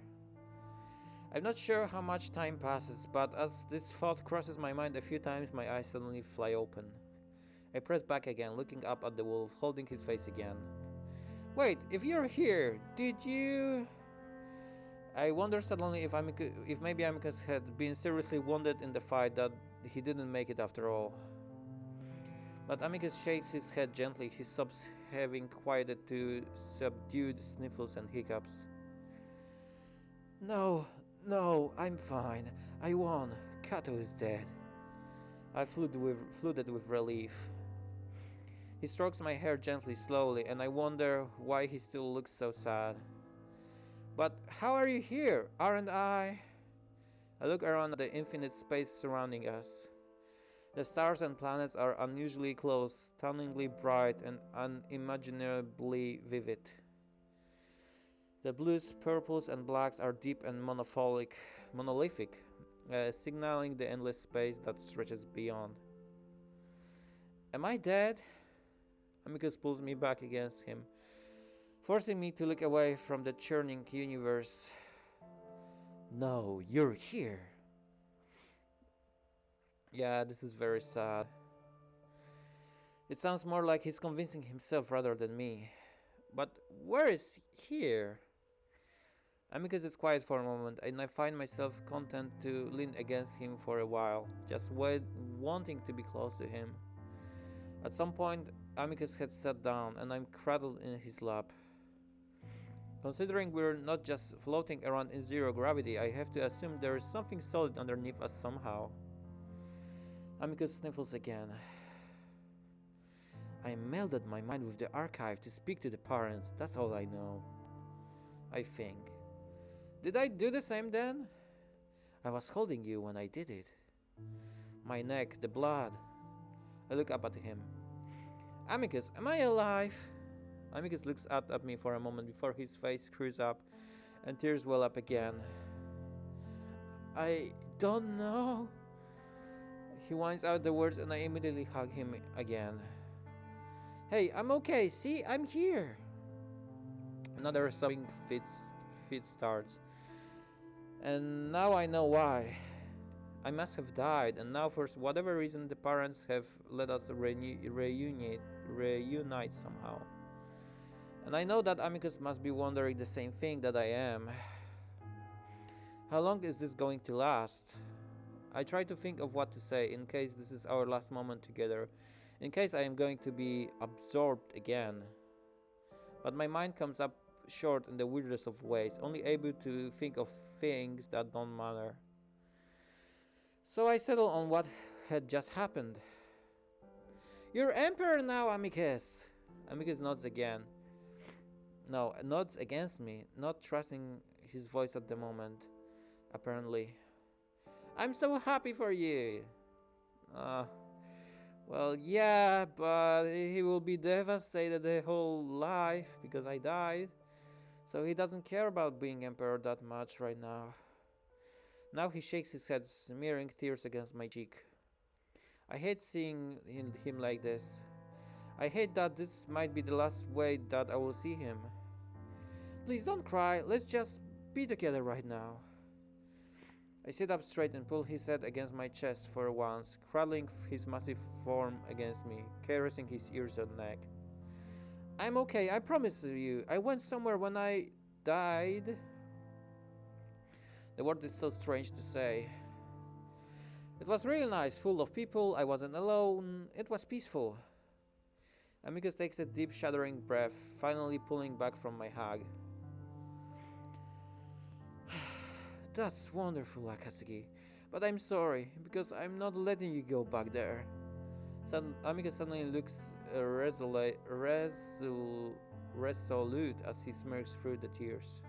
I'm not sure how much time passes, but as this thought crosses my mind a few times, my eyes suddenly fly open. I press back again, looking up at the wolf, holding his face again. Wait, if you're here, did you... I wonder suddenly if maybe Amicus had been seriously wounded in the fight, that he didn't make it after all. But Amicus shakes his head gently, his sobs having quieted to subdued sniffles and hiccups. No, I'm fine. I won. Kato is dead. I flooded with relief. He strokes my hair gently, slowly, and I wonder why he still looks so sad. But how are you here? Aren't I? I look around at the infinite space surrounding us. The stars and planets are unusually close, stunningly bright, and unimaginably vivid. The blues, purples, and blacks are deep and monolithic, signaling the endless space that stretches beyond. Am I dead? Amicus pulls me back against him, forcing me to look away from the churning universe. No, you're here. Yeah, this is very sad. It sounds more like he's convincing himself rather than me. But where is here? Amicus is quiet for a moment, and I find myself content to lean against him for a while, just wanting to be close to him. At some point, Amicus had sat down, and I'm cradled in his lap. Considering we're not just floating around in zero gravity, I have to assume there is something solid underneath us somehow. Amicus sniffles again. I melded my mind with the archive to speak to the parents, that's all I know. I think. Did I do the same then? I was holding you when I did it. My neck, the blood. I look up at him. Amicus, am I alive? Amicus looks at me for a moment before his face screws up and tears well up again. I don't know. He whines out the words and I immediately hug him again. Hey, I'm okay. See, I'm here. Another sobbing fit starts. And now I know why. I must have died, and now for whatever reason the parents have let us reunite somehow. And I know that Amicus must be wondering the same thing that I am. How long is this going to last? I try to think of what to say in case this is our last moment together, in case I am going to be absorbed again. But my mind comes up short in the weirdest of ways, only able to think of things that don't matter. So I settle on what had just happened. You're emperor now, Amicus. Amicus nods again. No, nods against me, not trusting his voice at the moment, apparently. I'm so happy for you. Uh, well, yeah, but he will be devastated the whole life because I died. So he doesn't care about being emperor that much right now. Now he shakes his head, smearing tears against my cheek. I hate seeing him like this. I hate that this might be the last way that I will see him. Please don't cry, let's just be together right now. I sit up straight and pull his head against my chest for once, cradling his massive form against me, caressing his ears and neck. I'm okay, I promise you. I went somewhere when I died. The word is so strange to say. It was really nice, full of people, I wasn't alone, it was peaceful. Amicus takes a deep, shuddering breath, finally pulling back from my hug. That's wonderful, Akatsuki, but I'm sorry, because I'm not letting you go back there. Amicus suddenly looks resolute as he smirks through the tears.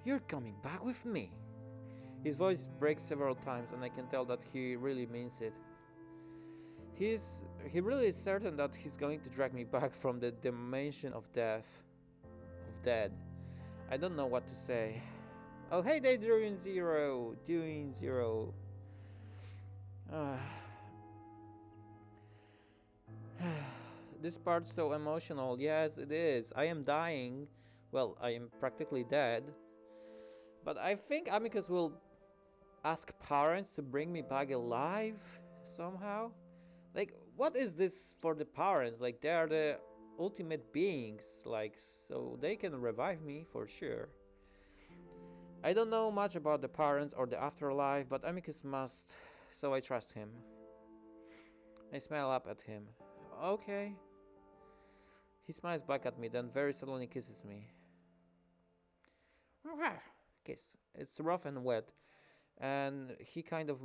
You're coming back with me. His voice breaks several times and I can tell that he really means it. He really is certain that he's going to drag me back from the dimension of death. Of dead. I don't know what to say. Oh hey there, doing zero. This part's so emotional. Yes, it is. I am dying. Well, I am practically dead. But I think Amicus will ask parents to bring me back alive somehow. Like, what is this for the parents? Like, they are the ultimate beings. Like, so they can revive me for sure. I don't know much about the parents or the afterlife, but Amicus must, so I trust him. I smile up at him. Okay. He smiles back at me, then very suddenly kisses me. Kiss. It's rough and wet, and he kind of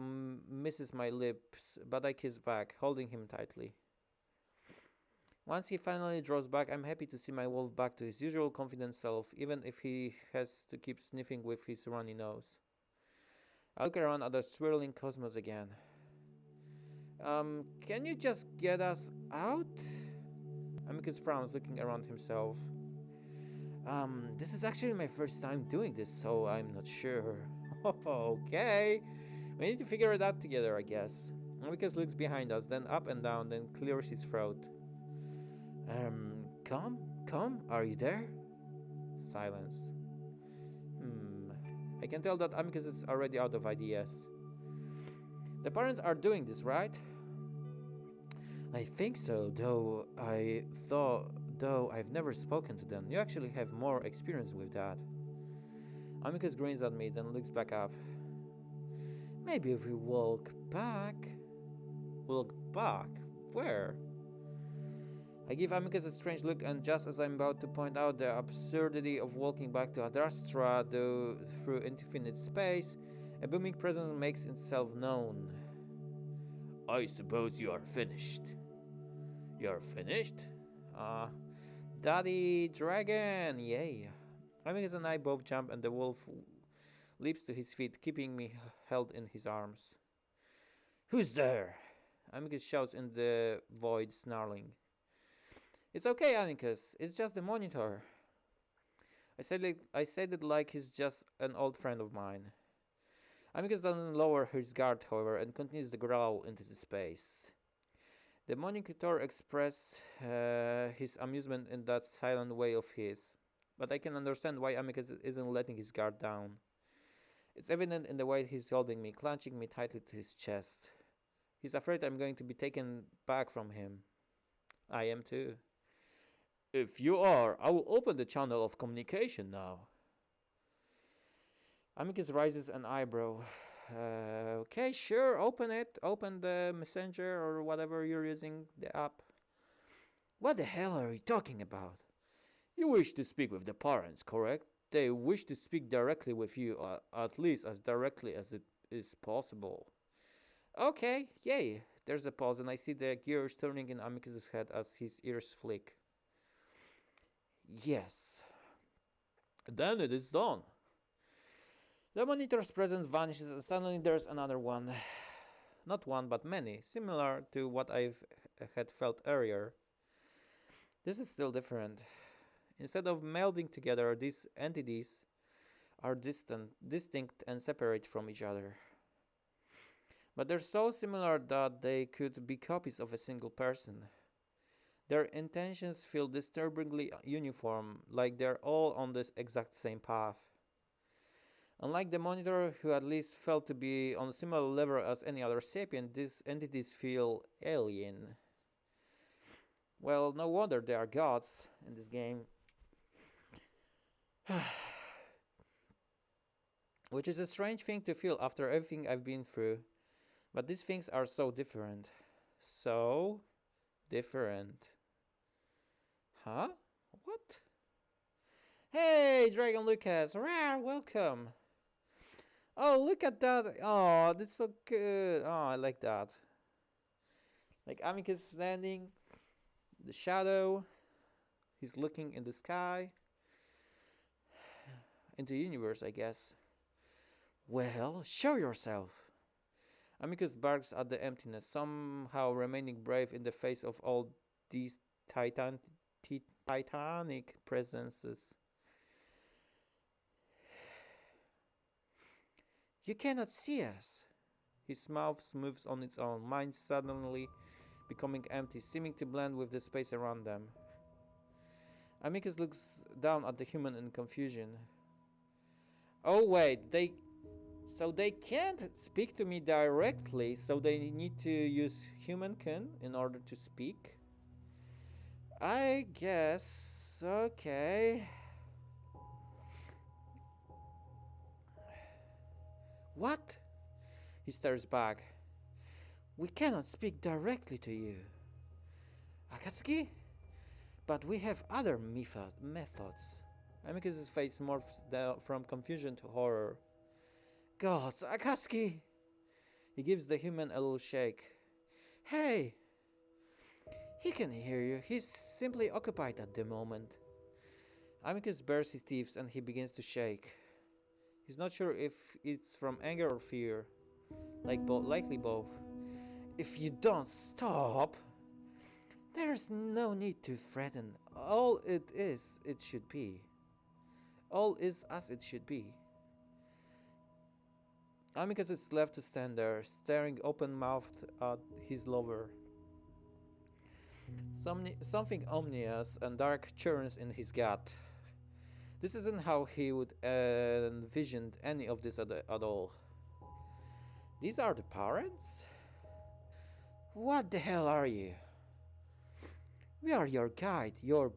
misses my lips, but I kiss back, holding him tightly. Once he finally draws back, I'm happy to see my wolf back to his usual confident self, even if he has to keep sniffing with his runny nose. I look around at the swirling cosmos again. Can you just get us out? Amicus frowns, looking around himself. This is actually my first time doing this, so I'm not sure. Okay. We need to figure it out together, I guess. Amicus looks behind us, then up and down, then clears his throat. Come, are you there? Silence. I can tell that Amicus is already out of ideas. The parents are doing this, right? I think so, though I've never spoken to them. You actually have more experience with that. Amicus grins at me, then looks back up. Maybe if we walk back. Walk back? Where? I give Amicus a strange look, and just as I'm about to point out the absurdity of walking back to Adastra through infinite space, a booming presence makes itself known. I suppose you are finished. You're finished? Daddy Dragon, yay. Amicus and I both jump and the wolf leaps to his feet, keeping me held in his arms. Who's there? Amicus shouts in the void, snarling. It's okay, Amicus, it's just the monitor. I said it like he's just an old friend of mine. Amicus doesn't lower his guard, however, and continues to growl into the space. The monitor expresses his amusement in that silent way of his, but I can understand why Amicus isn't letting his guard down. It's evident in the way he's holding me, clenching me tightly to his chest. He's afraid I'm going to be taken back from him. I am too. If you are, I will open the channel of communication now. Amicus raises an eyebrow. Okay, sure, open it. Open the messenger or whatever you're using, the app. What the hell are you talking about? You wish to speak with the parents, correct? They wish to speak directly with you, at least as directly as it is possible. Okay, yay. There's a pause, and I see the gears turning in Amicus's head as his ears flick. Yes. Then it is done. The monitor's presence vanishes, and suddenly there's another one. Not one, but many, similar to what I've had felt earlier. This is still different. Instead of melding together, these entities are distinct and separate from each other. But they're so similar that they could be copies of a single person. Their intentions feel disturbingly uniform, like they're all on the exact same path. Unlike the monitor, who at least felt to be on a similar level as any other sapient, these entities feel alien. Well, no wonder they are gods in this game. Which is a strange thing to feel after everything I've been through. But these things are so different. So different. Huh? What? Hey, Dragon Lucas! Rah, welcome! Oh, look at that! Oh, that's so good! Oh, I like that. Like Amicus standing, the shadow, he's looking in the sky, into the universe, I guess. Well, show yourself! Amicus barks at the emptiness, somehow remaining brave in the face of all these titan- titanic presences. You cannot see us. His mouth moves on its own, mind suddenly becoming empty, seeming to blend with the space around them. Amicus looks down at the human in confusion. Oh wait, they can't speak to me directly, so they need to use humankin in order to speak? I guess. Okay. What? He stares back. We cannot speak directly to you. Akatsuki? But we have other methods. Amicus's face morphs from confusion to horror. Gods, Akatsuki! He gives the human a little shake. Hey! He can hear you. He's simply occupied at the moment. Amicus bares his teeth and he begins to shake. He's not sure if it's from anger or fear. Likely both. If you don't stop, there's no need to threaten. All it is, it should be. All is as it should be. Amicus is left to stand there, staring open-mouthed at his lover. Something ominous and dark churns in his gut. This isn't how he would envisioned any of this at all. These are the parents? What the hell are you? We are your guide, your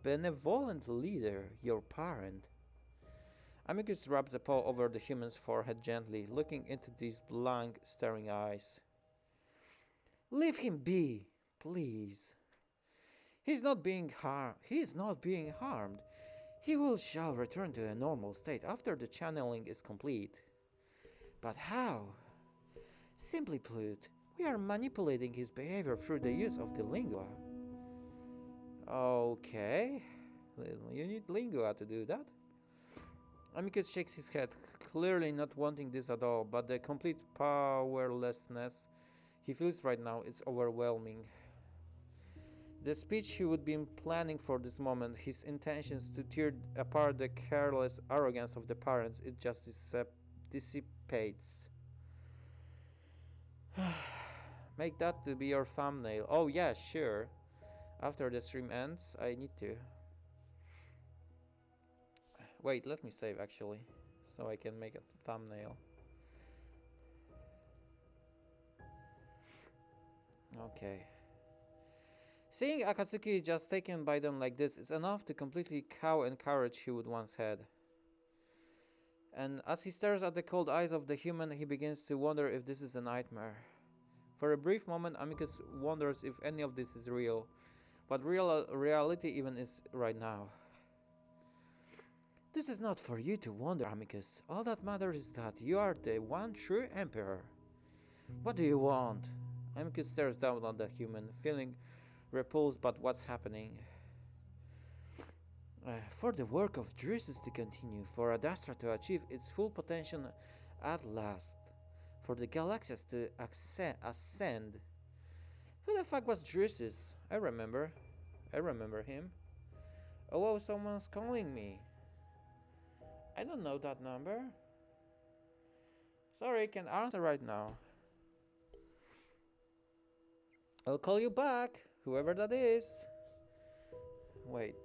benevolent leader, your parent. Amicus rubs a paw over the human's forehead gently, looking into these blank, staring eyes. Leave him be, please. He's not being harmed. He shall return to a normal state after the channeling is complete. But how? Simply put, we are manipulating his behavior through the use of the lingua. Okay. You need lingua to do that? Amicus shakes his head, clearly not wanting this at all, but the complete powerlessness he feels right now is overwhelming. The speech he would be planning for this moment, his intentions to tear apart the careless arrogance of the parents, it just dissipates. Make that to be your thumbnail. Oh yeah, sure. After the stream ends, I need to. Wait, let me save actually, so I can make a thumbnail. Okay. Seeing Akatsuki just taken by them like this is enough to completely cow and courage he would once had. And as he stares at the cold eyes of the human, he begins to wonder if this is a nightmare. For a brief moment, Amicus wonders if any of this is real, what reality even is right now. This is not for you to wonder, Amicus. All that matters is that you are the one true emperor. What do you want? Amicus stares down on the human, feeling repulsed by what's happening. For the work of Drusus to continue, for Adastra to achieve its full potential at last, for the galaxies to ascend. Who the fuck was Drusus? I remember him. Oh, whoa, someone's calling me. I don't know that number. Sorry, can't answer right now. I'll call you back, whoever that is. Wait.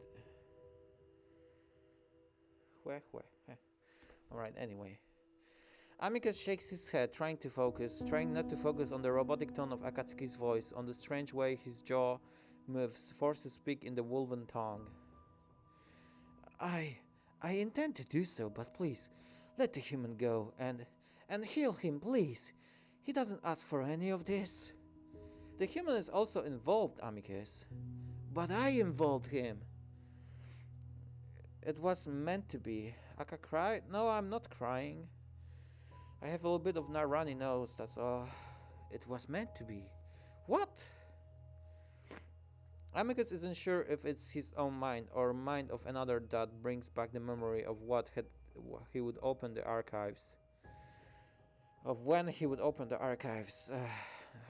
Alright, anyway. Amicus shakes his head, trying not to focus on the robotic tone of Akatsuki's voice, on the strange way his jaw moves, forced to speak in the woven tongue. I intend to do so, but please, let the human go, and heal him, please. He doesn't ask for any of this. The human is also involved, Amicus. But I involved him. It was meant to be. Aka cried? No, I'm not crying. I have a little bit of a runny nose, that's all. It was meant to be. What? Amicus isn't sure if it's his own mind or mind of another that brings back the memory of he would open the archives. Of when he would open the archives.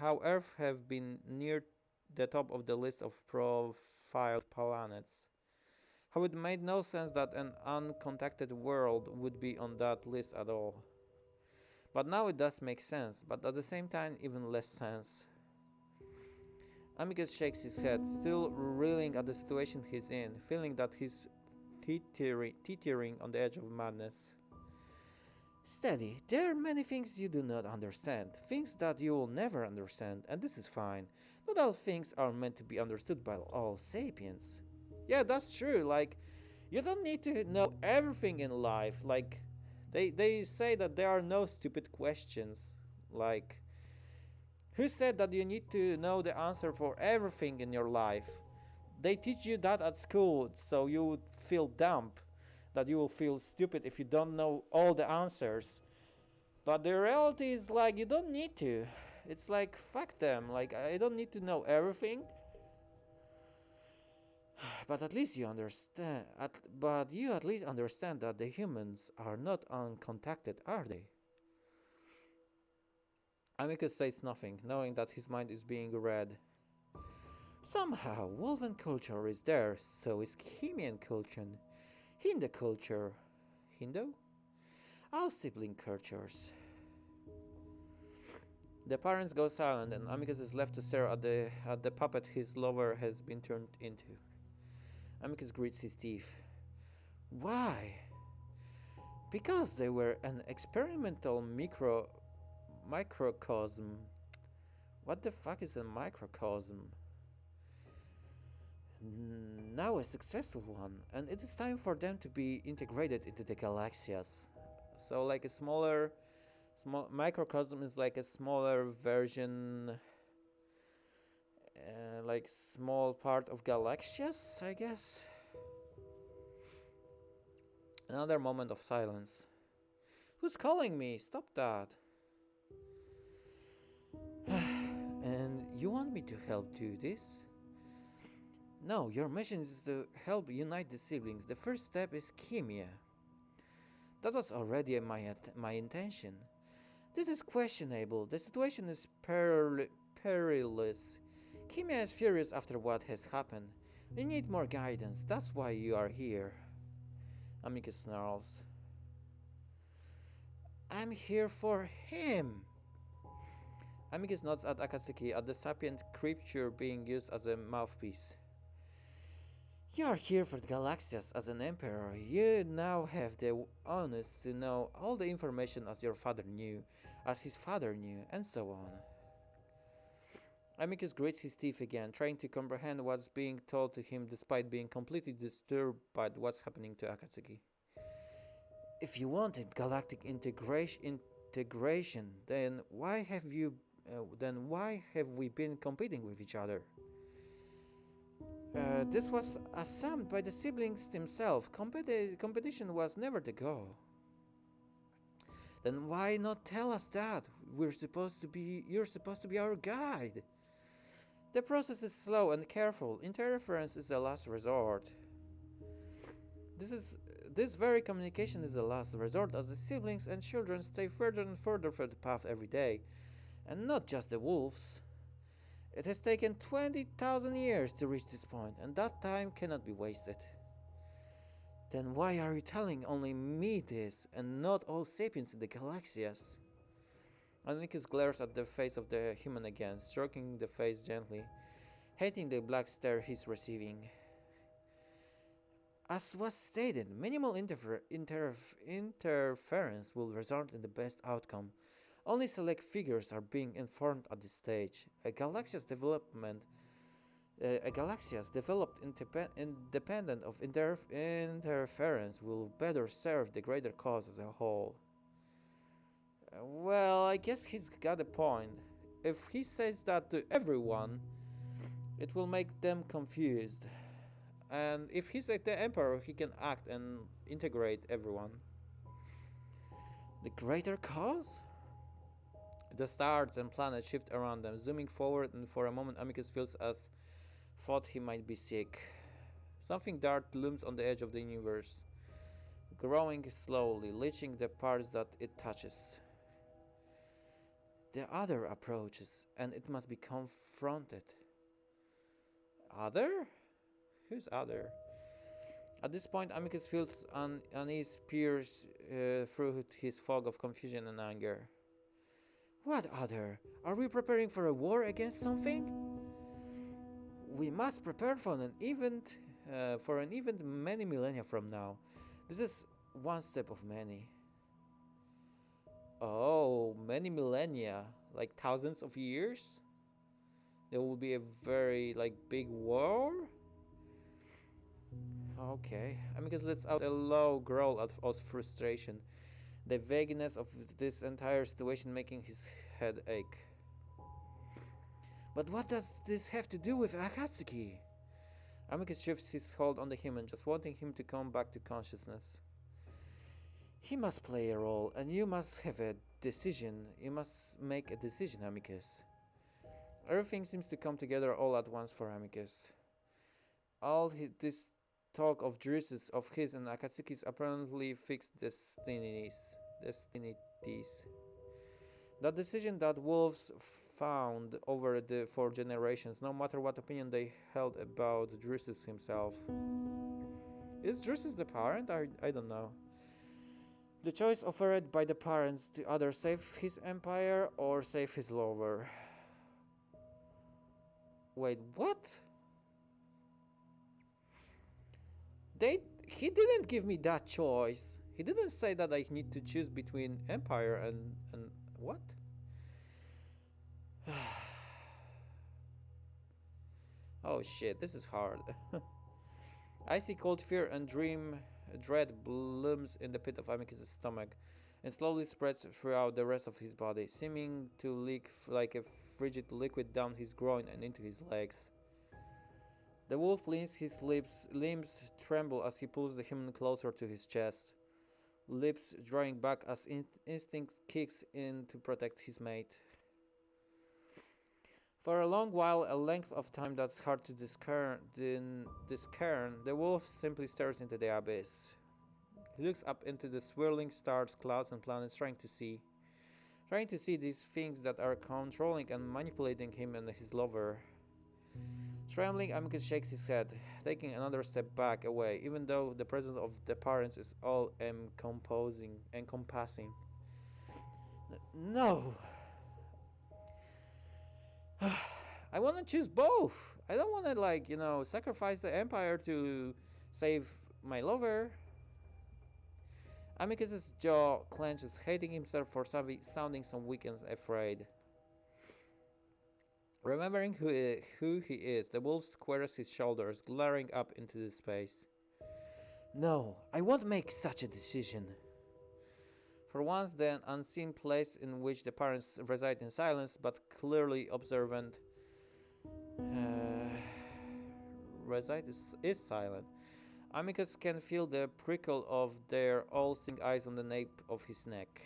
How Earth have been near the top of the list of profiled planets. How it made no sense that an uncontacted world would be on that list at all. But now it does make sense, but at the same time even less sense. Amicus shakes his head, still reeling at the situation he's in, feeling that he's teetering on the edge of madness. Steady, there are many things you do not understand, things that you will never understand, and this is fine. Not all things are meant to be understood by all sapiens. Yeah, that's true, like, you don't need to know everything in life, like, they say that there are no stupid questions, like, who said that you need to know the answer for everything in your life? They teach you that at school, so you would feel dumb, that you will feel stupid if you don't know all the answers. But the reality is like you don't need to. It's like fuck them, like I don't need to know everything. But at least you understand. But you at least understand that the humans are not uncontacted, are they? Amicus says nothing, knowing that his mind is being read. Somehow, Wolven culture is there, so is Chemian culture, Hindu culture. Hindu? All sibling cultures. The parents go silent, and Amicus is left to stare at the puppet his lover has been turned into. Amicus grits his teeth. Why? Because they were an experimental microcosm. What the fuck is a microcosm? Now a successful one, and it is time for them to be integrated into the galaxias. So like a small microcosm is like a smaller version, like small part of galaxias, I guess. Another moment of silence. Who's calling me? Stop that. And you want me to help do this? No, your mission is to help unite the siblings. The first step is chemia. That was already my intention. This is questionable. The situation is perilous. Chemia is furious after what has happened. We need more guidance. That's why you are here. Amicus snarls. I'm here for him. Amicus nods at Akatsuki, at the sapient creature being used as a mouthpiece. You are here for the Galaxias as an emperor. You now have the onus to know all the information as your father knew, as his father knew, and so on. Amicus grits his teeth again, trying to comprehend what's being told to him despite being completely disturbed by what's happening to Akatsuki. If you wanted galactic integration, then why have we been competing with each other? This was assumed by the siblings themselves. Competition was never the goal. Then why not tell us that? You're supposed to be our guide. The process is slow and careful. Interference is the last resort. This is this very communication is the last resort as the siblings and children stay further and further from the path every day, and not just the wolves. It has taken 20,000 years to reach this point, and that time cannot be wasted. Then why are you telling only me this, and not all sapiens in the galaxias? Amicus glares at the face of the human again, stroking the face gently, hating the black stare he's receiving. As was stated, minimal interference will result in the best outcome. Only select figures are being informed at this stage. A galaxia's developed independent of interference will better serve the greater cause as a whole. Well, I guess he's got a point. If he says that to everyone, it will make them confused. And if he's like the emperor, he can act and integrate everyone. The greater cause? The stars and planets shift around them, zooming forward, and for a moment Amicus feels as thought he might be sick. Something dark looms on the edge of the universe, growing slowly, leaching the parts that it touches. The other approaches, and it must be confronted. Other? Who's other? At this point, Amicus feels unease pierce through his fog of confusion and anger. What other? Are we preparing for a war against something? We must prepare for an event many millennia from now. This is one step of many. Oh, many millennia, like thousands of years? There will be a very big war? Okay, Amicus lets out a low growl of frustration, the vagueness of this entire situation making his head ache. But what does this have to do with Akatsuki? Amicus shifts his hold on the human, just wanting him to come back to consciousness. He must play a role, and you must have a decision. You must make a decision, Amicus. Everything seems to come together all at once for Amicus. This talk of Drusus, of his and Akatsuki's apparently fixed destinies. That decision that wolves found over the 4 generations, no matter what opinion they held about Drusus himself. Is Drusus the parent? I don't know. The choice offered by the parents to either save his empire or save his lover. Wait, what? He didn't give me that choice. He didn't say that I need to choose between empire and what? Oh shit, this is hard. I see cold fear and dread blooms in the pit of Amicus' stomach and slowly spreads throughout the rest of his body, seeming to leak like a frigid liquid down his groin and into his legs. The wolf leans his limbs tremble as he pulls the human closer to his chest, lips drawing back as instinct kicks in to protect his mate. For a long while, a length of time that's hard to discern, the wolf simply stares into the abyss. He looks up into the swirling stars, clouds, and planets, trying to see these things that are controlling and manipulating him and his lover. Trembling, Amicus shakes his head, taking another step back away, even though the presence of the parents is all encompassing. No! I want to choose both. I don't want to, sacrifice the empire to save my lover. Amicus's jaw clenches, hating himself for sounding so weak and afraid. Remembering who he is, the wolf squares his shoulders, glaring up into the space. No, I won't make such a decision. For once, the unseen place in which the parents reside in silence, but clearly observant, is silent. Amicus can feel the prickle of their all-seeing eyes on the nape of his neck.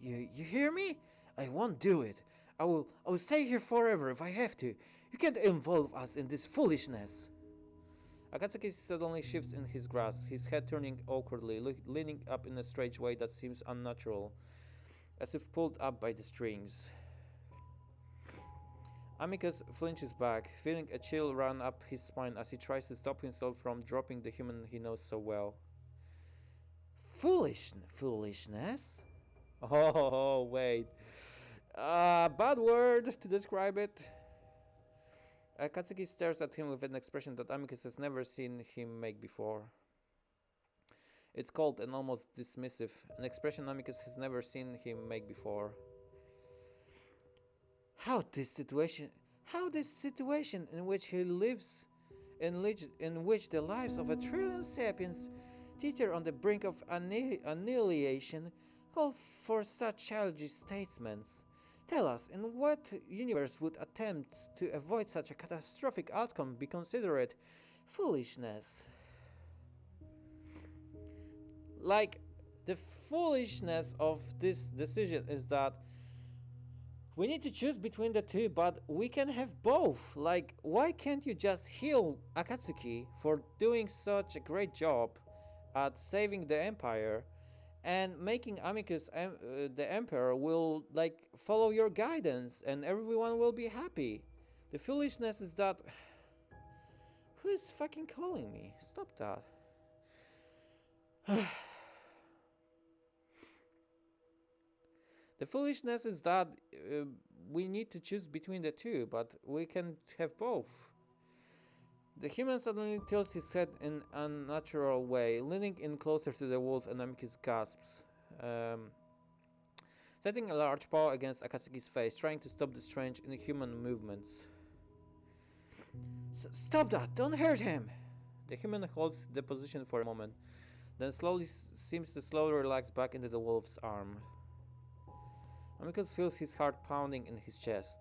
You hear me? I won't do it. I will stay here forever if I have to. You can't involve us in this foolishness. Akatsuki suddenly shifts in his grasp, his head turning awkwardly, leaning up in a strange way that seems unnatural, as if pulled up by the strings. Amicus flinches back, feeling a chill run up his spine as he tries to stop himself from dropping the human he knows so well. Foolishness? Oh, wait. Bad word to describe it. Katsuki stares at him with an expression that Amicus has never seen him make before. It's cold and almost dismissive, an expression Amicus has never seen him make before. How this situation in which he lives, in which the lives of a trillion sapiens teeter on the brink of annihilation, call for such childish statements. Tell us, in what universe would attempts to avoid such a catastrophic outcome be considered foolishness? Like, the foolishness of this decision is that we need to choose between the two, but we can have both. Like, why can't you just heal Akatsuki for doing such a great job at saving the Empire, and making Amicus the Emperor will, like, follow your guidance and everyone will be happy? The foolishness is that... Who is fucking calling me? Stop that. The foolishness is that we need to choose between the two, but we can have both. The human suddenly tilts his head in an unnatural way, leaning in closer to the wolf, and Amicus gasps, setting a large paw against Akatsuki's face, trying to stop the strange, inhuman movements. Stop that! Don't hurt him! The human holds the position for a moment, then seems to slowly relax back into the wolf's arm. Amicus feels his heart pounding in his chest.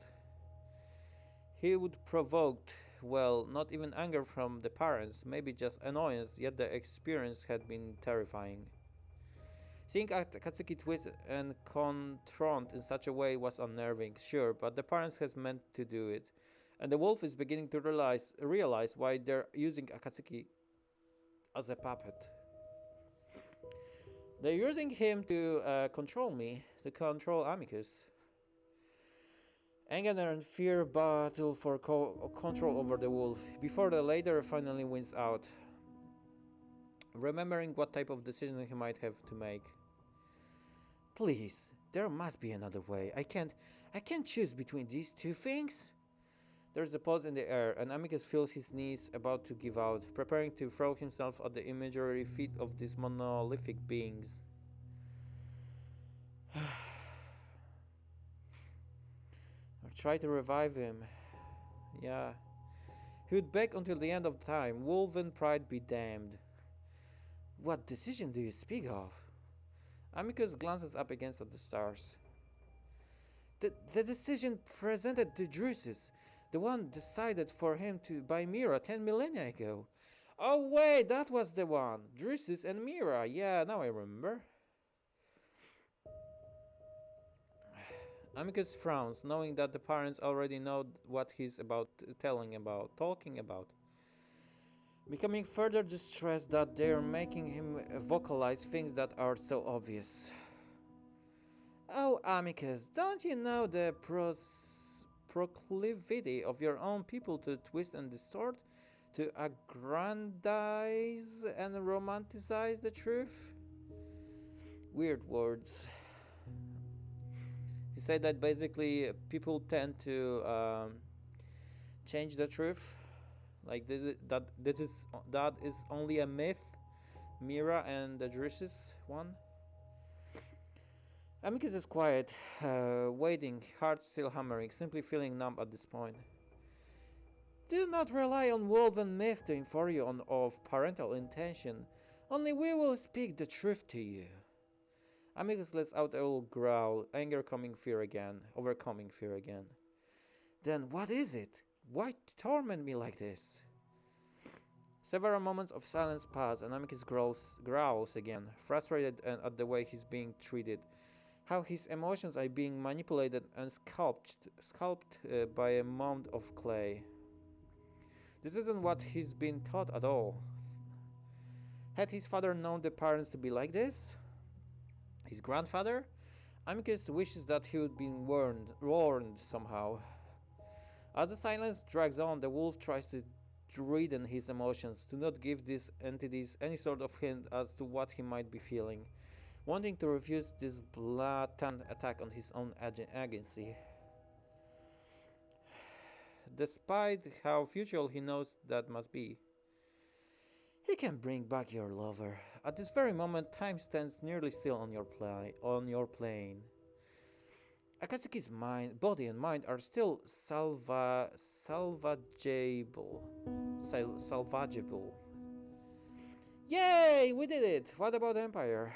He would provoked, well, not even anger from the parents, maybe just annoyance, yet the experience had been terrifying. Seeing Katsuki twist and confront in such a way was unnerving, sure, but the parents has meant to do it, and the wolf is beginning to realize why they're using Akatsuki as a puppet. They're using him to control me, to control Amicus. Anger and fear battle for control over the wolf, before the latter finally wins out, remembering what type of decision he might have to make. Please, there must be another way. I can't choose between these two things. There's a pause in the air, and Amicus feels his knees about to give out, preparing to throw himself at the imaginary feet of these monolithic beings. Or try to revive him. Yeah. He would beg until the end of time. Wolven pride be damned. What decision do you speak of? Amicus glances up against the stars. The decision presented to Drusus. The one decided for him by Mira 10 millennia ago. Oh wait, that was the one. Drusus and Mira. Yeah, now I remember. Amicus frowns, knowing that the parents already know what he's talking about. Becoming further distressed that they're making him vocalize things that are so obvious. Oh, Amicus, don't you know the proclivity of your own people to twist and distort, to aggrandize and romanticize the truth? Weird words. He said that basically people tend to change the truth, like that is only a myth. Mira and the Drusus one. Amicus is quiet, waiting, heart still hammering, simply feeling numb at this point. Do not rely on woven myth to inform you of parental intention. Only we will speak the truth to you. Amicus lets out a little growl, overcoming fear again. Then what is it? Why torment me like this? Several moments of silence pass, and Amicus growls again, frustrated at the way he's being treated. how his emotions are being manipulated and sculpted by a mound of clay. This isn't what he's been taught at all. Had his father known the parents to be like this? His grandfather? Amicus wishes that he would be warned somehow. As the silence drags on, the wolf tries to readen his emotions, to not give these entities any sort of hint as to what he might be feeling, wanting to refuse this blatant attack on his own agency. Despite how futile he knows that must be, he can bring back your lover. At this very moment, time stands nearly still on your plane. Akatsuki's body and mind are still salvageable. Yay! We did it! What about Empire?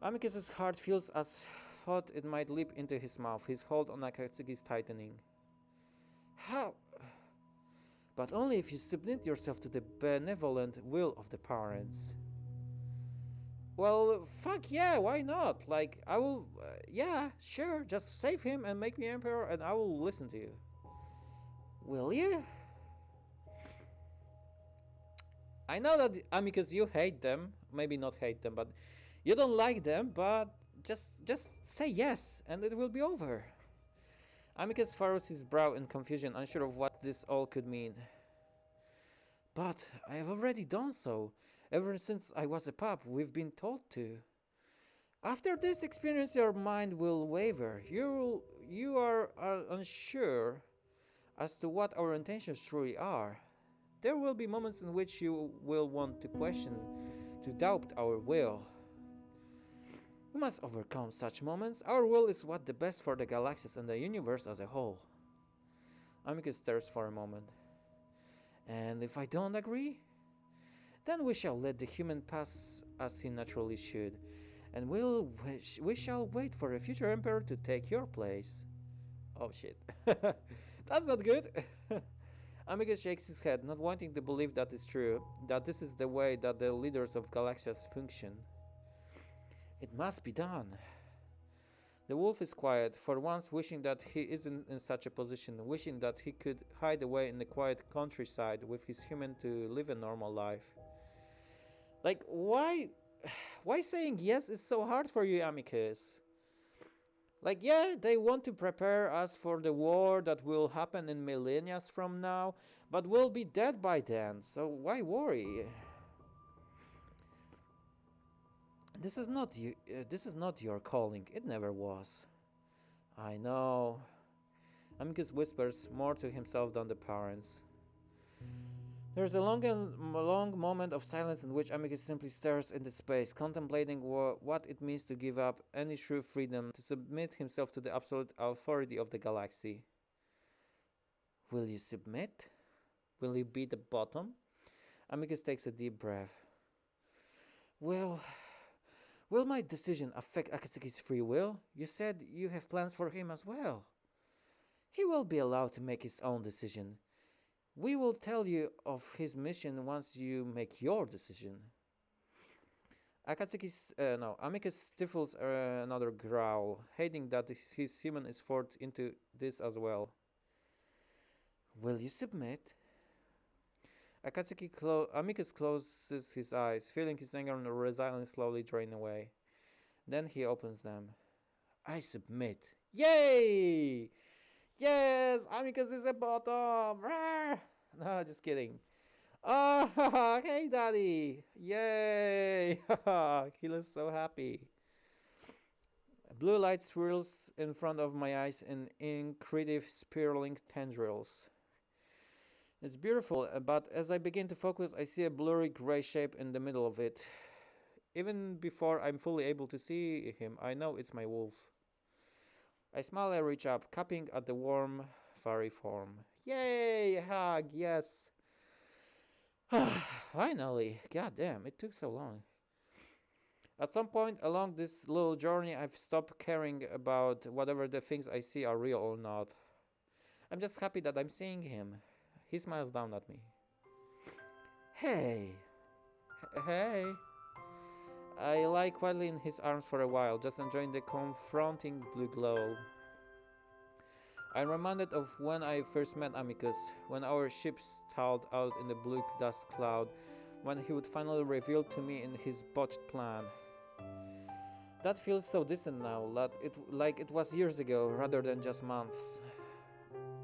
Amicus's heart feels as thought it might leap into his mouth, his hold on Akatsuki's tightening. How? But only if you submit yourself to the benevolent will of the parents. Well, fuck yeah, why not? Like, I will, yeah, sure, just save him and make me emperor and I will listen to you. Will you? I know that, Amicus, you hate them. Maybe not hate them, but you don't like them, but just say yes and it will be over. Amicus furrows his brow in confusion, unsure of what this all could mean. But I have already done so. Ever since I was a pup, we've been told to. After this experience, your mind will waver. You are unsure as to what our intentions truly are. There will be moments in which you will want to question, to doubt our will. We must overcome such moments. Our will is what the best for the galaxies and the universe as a whole. Amicus stares for a moment. And if I don't agree? Then we shall let the human pass as he naturally should, and we shall wait for a future emperor to take your place. Oh shit. That's not good. Amicus shakes his head, not wanting to believe that is true, that this is the way that the leaders of galaxies function. It must be done. The wolf is quiet, for once wishing that he isn't in such a position, wishing that he could hide away in the quiet countryside with his human to live a normal life. Like, why saying yes is so hard for you, Amicus? Like, yeah, they want to prepare us for the war that will happen in millennia from now, but we'll be dead by then, so why worry? This is not you. This is not your calling. It never was. I know. Amicus whispers more to himself than the parents. There's a long moment of silence in which Amicus simply stares into space, contemplating what it means to give up any true freedom, to submit himself to the absolute authority of the galaxy. Will you submit? Will you be the bottom? Amicus takes a deep breath. Well, will my decision affect Akatsuki's free will? You said you have plans for him as well. He will be allowed to make his own decision. We will tell you of his mission once you make your decision. Amicus stifles another growl, hating that his human is forced into this as well. Will you submit? Amicus closes his eyes, feeling his anger and resilience slowly drain away. Then he opens them. I submit. Yay! Yes! Amicus is a bottom! Rawr! No, just kidding. Oh, hey, Daddy! Yay! He looks so happy. Blue light swirls in front of my eyes in incredible spiraling tendrils. It's beautiful, but as I begin to focus, I see a blurry gray shape in the middle of it. Even before I'm fully able to see him, I know it's my wolf. I smile and reach up, cupping at the warm, furry form. Yay! Hug, yes! Finally! God damn, it took so long. At some point along this little journey, I've stopped caring about whatever the things I see are real or not. I'm just happy that I'm seeing him. He smiles down at me. Hey! Hey! I lie quietly in his arms for a while, just enjoying the confronting blue glow. I'm reminded of when I first met Amicus, when our ship stalled out in the blue dust cloud, when he would finally reveal to me in his botched plan. That feels so distant now, like it was years ago rather than just months.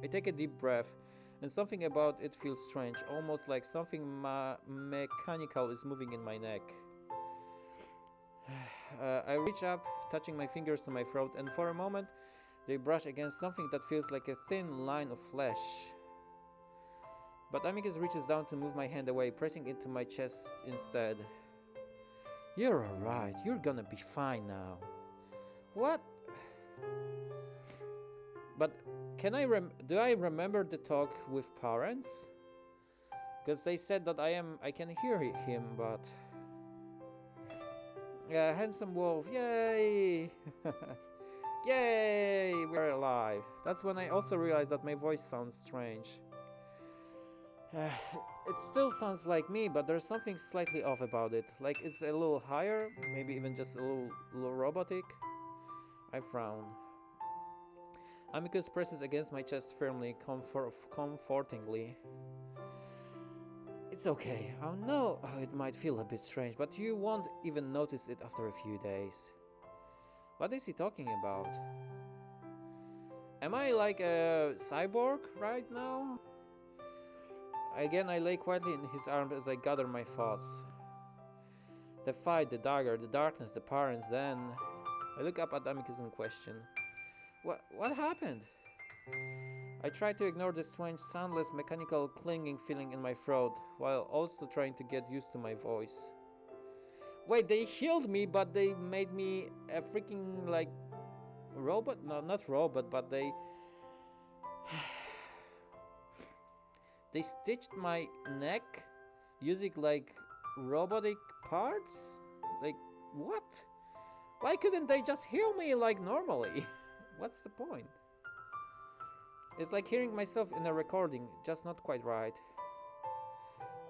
I take a deep breath, and something about it feels strange, almost like something mechanical is moving in my neck. I reach up, touching my fingers to my throat, and for a moment they brush against something that feels like a thin line of flesh. But Amicus reaches down to move my hand away, pressing it to my chest instead. You're alright, you're gonna be fine now. What? But do I remember the talk with parents? Because they said that I can hear him, but... Yeah, handsome wolf, yay! Yay, we're alive. That's when I also realized that my voice sounds strange. It still sounds like me, but there's something slightly off about it. Like it's a little higher, maybe even just a little robotic. I frown. Amicus presses against my chest firmly, comfortingly. It's okay. I know it might feel a bit strange, but you won't even notice it after a few days. What is he talking about? Am I like a cyborg right now? Again, I lay quietly in his arms as I gather my thoughts. The fight, the dagger, the darkness, the parents, then... I look up at Amicus in question. What happened? I try to ignore the strange, soundless, mechanical, clinging feeling in my throat, while also trying to get used to my voice. Wait, they healed me, but they made me a freaking, like, robot? No, not robot, but they... They stitched my neck using, like, robotic parts? Like, what? Why couldn't they just heal me, like, normally? What's the point? It's like hearing myself in a recording, just not quite right.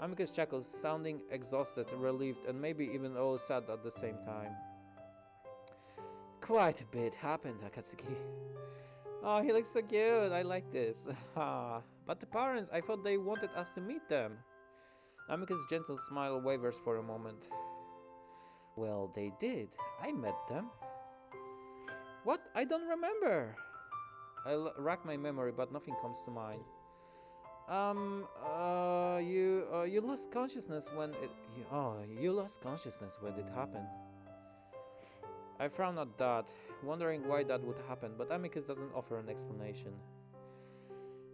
Amicus chuckles, sounding exhausted, relieved, and maybe even all sad at the same time. Quite a bit happened, Akatsuki. Oh, he looks so cute, I like this. But the parents, I thought they wanted us to meet them. Amicus' gentle smile wavers for a moment. Well, they did. I met them. What? I don't remember. I rack my memory, but nothing comes to mind. You lost consciousness when it... you lost consciousness when it happened. I frown at that, wondering why that would happen, but Amicus doesn't offer an explanation.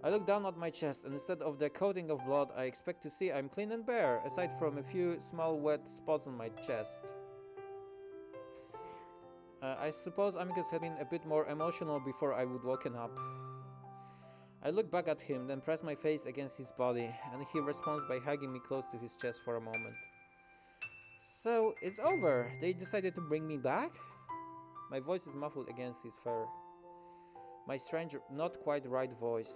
I look down at my chest, and instead of the coating of blood I expect to see, I'm clean and bare, aside from a few small wet spots on my chest. I suppose Amicus had been a bit more emotional before I would woken up. I look back at him, then press my face against his body, and he responds by hugging me close to his chest for a moment. So, it's over. They decided to bring me back? My voice is muffled against his fur. My strange, not quite right voice.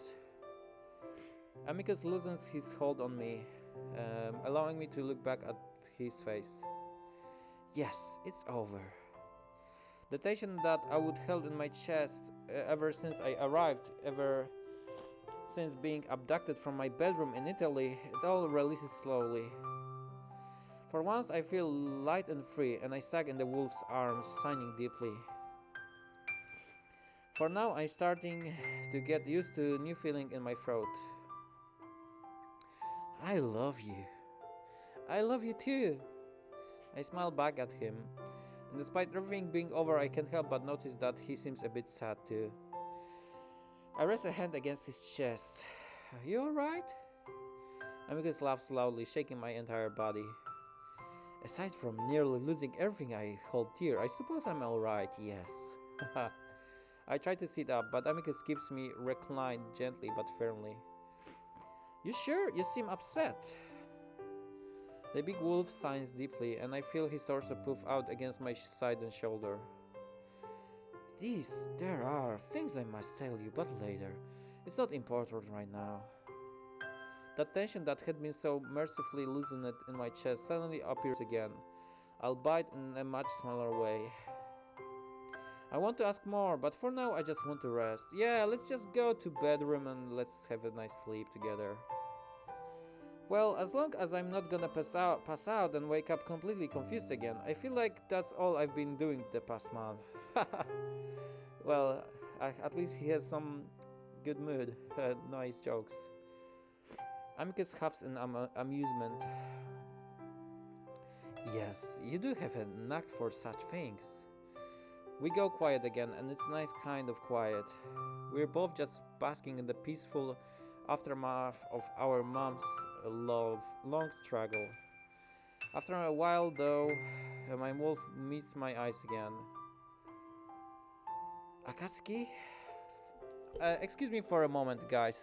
Amicus loosens his hold on me, allowing me to look back at his face. Yes, it's over. The tension that I would held in my chest ever since I arrived, ever since being abducted from my bedroom in Italy, it all releases slowly. For once I feel light and free, and I sag in the wolf's arms, sighing deeply. For now I'm starting to get used to a new feeling in my throat. I love you. I love you too. I smile back at him. And despite everything being over, I can't help but notice that he seems a bit sad too. I rest a hand against his chest. Are you alright? Amicus laughs loudly, shaking my entire body. Aside from nearly losing everything I hold dear, I suppose I'm alright, yes. I try to sit up, but Amicus keeps me reclined gently but firmly. You sure? You seem upset. The big wolf sighs deeply, and I feel his torso puff out against my side and shoulder. There are things I must tell you, but later. It's not important right now. The tension that had been so mercifully loosened in my chest suddenly appears again. I'll bite in a much smaller way. I want to ask more, but for now I just want to rest. Yeah, let's just go to bedroom and let's have a nice sleep together. Well, as long as I'm not gonna pass out and wake up completely confused again, I feel like that's all I've been doing the past month. Well, at least he has some good mood, nice jokes. Amicus huffs in amusement. Yes, you do have a knack for such things. We go quiet again, and it's nice kind of quiet. We're both just basking in the peaceful aftermath of our month's long struggle. After a while, though, my wolf meets my eyes again. Akatsuki? Excuse me for a moment, guys.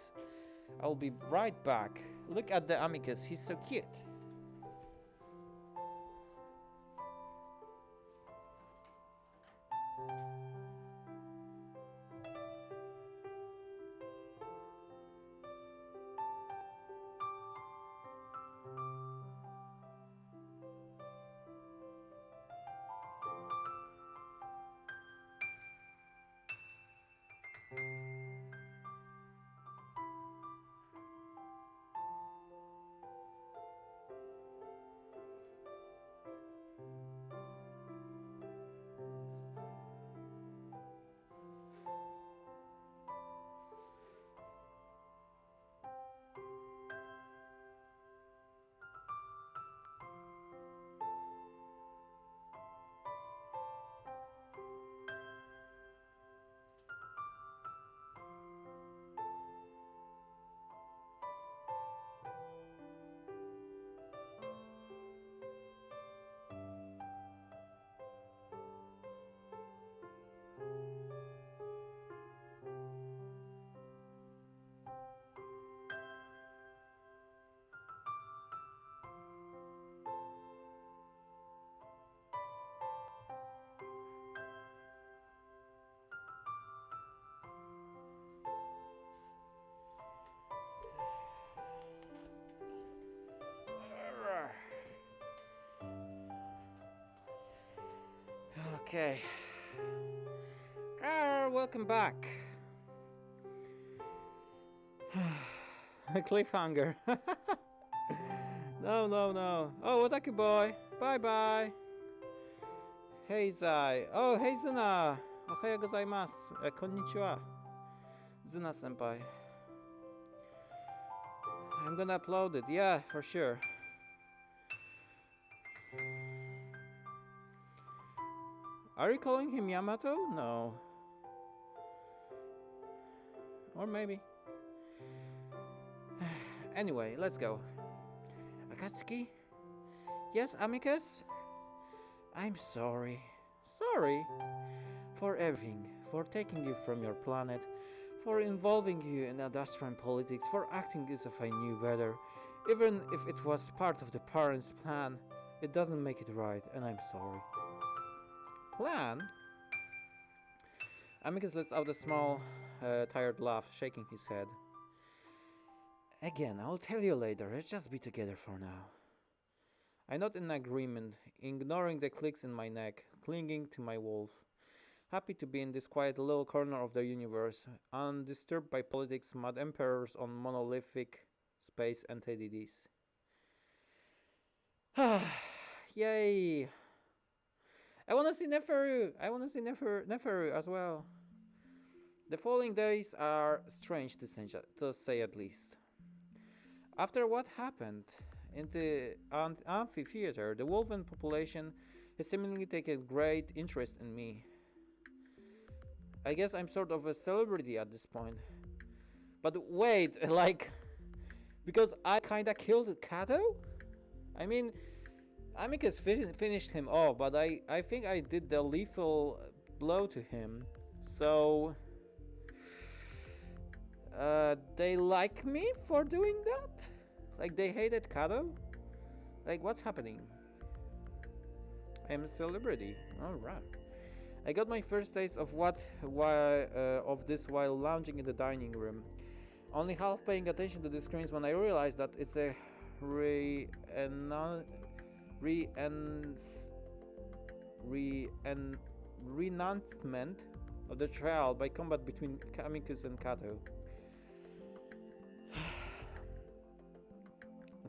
I'll be right back. Look at the amicus, he's so cute. Okay. Welcome back. A cliffhanger. No. Oh, Otaku boy. Bye bye. Hey Zai. Oh, hey Zuna. Ohayou gozaimasu. Konnichiwa. Zuna senpai. I'm gonna upload it. Yeah, for sure. Are you calling him Yamato? No. Or maybe. Anyway, let's go. Akatsuki? Yes, Amicus? I'm sorry. Sorry? For everything. For taking you from your planet. For involving you in Adastran politics. For acting as if I knew better. Even if it was part of the parents' plan, it doesn't make it right, and I'm sorry. Plan? Amicus lets out a small, tired laugh, shaking his head. Again, I'll tell you later. Let's just be together for now. I nod in agreement, ignoring the clicks in my neck, clinging to my wolf. Happy to be in this quiet little corner of the universe, undisturbed by politics, mad emperors on monolithic space and TDDs. Yay! I wanna see Neferu! I wanna see Neferu as well. The following days are strange to say at least. After what happened in the amphitheater, the wolven population has seemingly taken great interest in me. I guess I'm sort of a celebrity at this point. But wait, like, because I kinda killed Kato? I mean, Amicus finished him off, but I think I did the lethal blow to him. So, they like me for doing that? Like, they hated Kato? Like, what's happening? I'm a celebrity. Alright. I got my first taste of this while lounging in the dining room. Only half paying attention to the screens when I realized that it's a renouncement of the trial by combat between Amicus and Kato.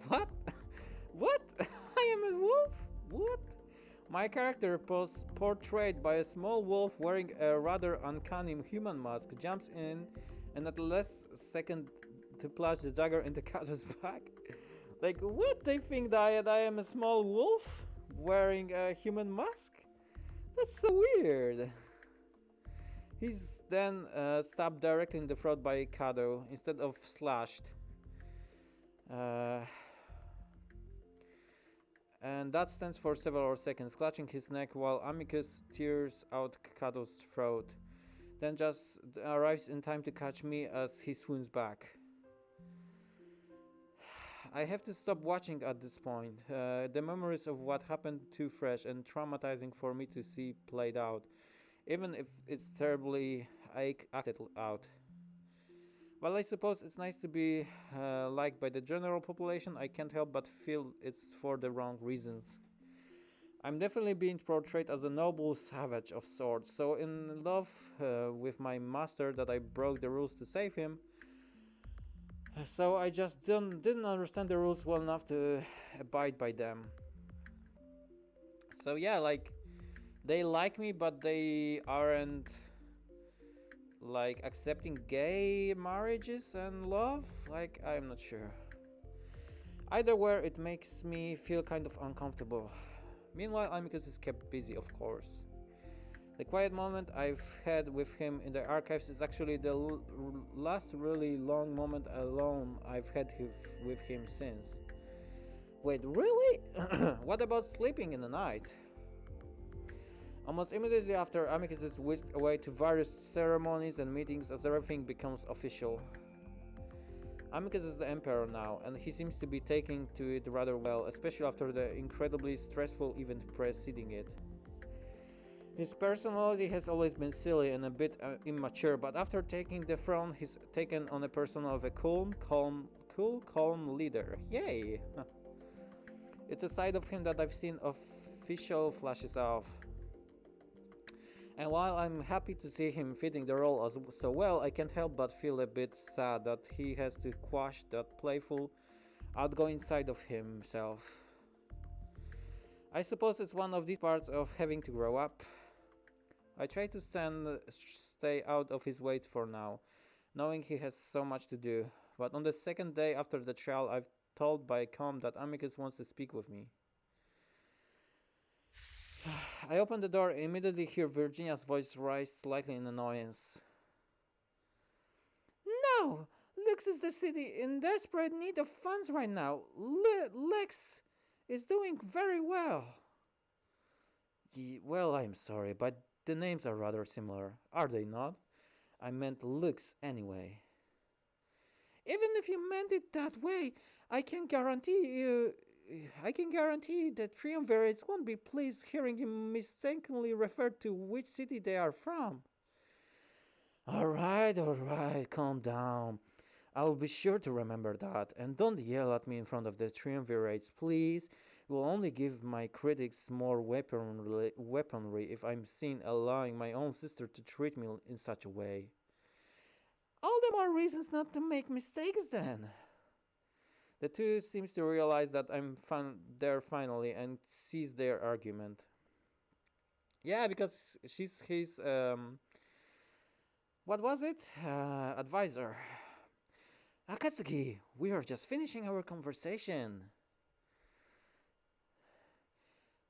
What? What? I am a wolf? What? My character, portrayed by a small wolf wearing a rather uncanny human mask, jumps in and at the last second to plunge the dagger into Kato's back. Like, what? They think that I am a small wolf wearing a human mask? That's so weird. He's then stabbed directly in the throat by Kato instead of slashed. And that stands for several seconds, clutching his neck while Amicus tears out Kato's throat. Then just arrives in time to catch me as he swoons back. I have to stop watching at this point. The memories of what happened too fresh and traumatizing for me to see played out, even if it's terribly acted out. While I suppose it's nice to be liked by the general population, I can't help but feel it's for the wrong reasons. I'm definitely being portrayed as a noble savage of sorts, so in love with my master that I broke the rules to save him. So I just didn't understand the rules well enough to abide by them. So yeah, like, they like me, but they aren't like accepting gay marriages and love. Like, I'm not sure. Either way, it makes me feel kind of uncomfortable. Meanwhile, Amicus is kept busy, of course. The quiet moment I've had with him in the archives is actually the last really long moment alone I've had with him since. Wait, really? What about sleeping in the night? Almost immediately after, Amicus is whisked away to various ceremonies and meetings as everything becomes official. Amicus is the emperor now, and he seems to be taking to it rather well, especially after the incredibly stressful event preceding it. His personality has always been silly and a bit immature, but after taking the throne, he's taken on a persona of a calm leader. Yay! It's a side of him that I've seen official flashes of. And while I'm happy to see him fitting the role so well, I can't help but feel a bit sad that he has to quash that playful, outgoing side of himself. I suppose it's one of these parts of having to grow up. I try to stay out of his way for now, knowing he has so much to do. But on the second day after the trial, I've told by Com that Amicus wants to speak with me. I open the door and immediately hear Virginia's voice rise slightly in annoyance. No! Lux is the city in desperate need of funds right now. Lex is doing very well. Well, I'm sorry, but the names are rather similar, are they not? I meant Lux anyway. Even if you meant it that way, I can guarantee that triumvirates won't be pleased hearing you mistakenly refer to which city they are from. All right, calm down. I'll be sure to remember that, and don't yell at me in front of the triumvirates, please. It will only give my critics more weaponry if I'm seen allowing my own sister to treat me in such a way. All the more reasons not to make mistakes then. The two seems to realize that I'm there finally and cease their argument. Yeah, because she's his what was it? Advisor. Akatsuki, we are just finishing our conversation.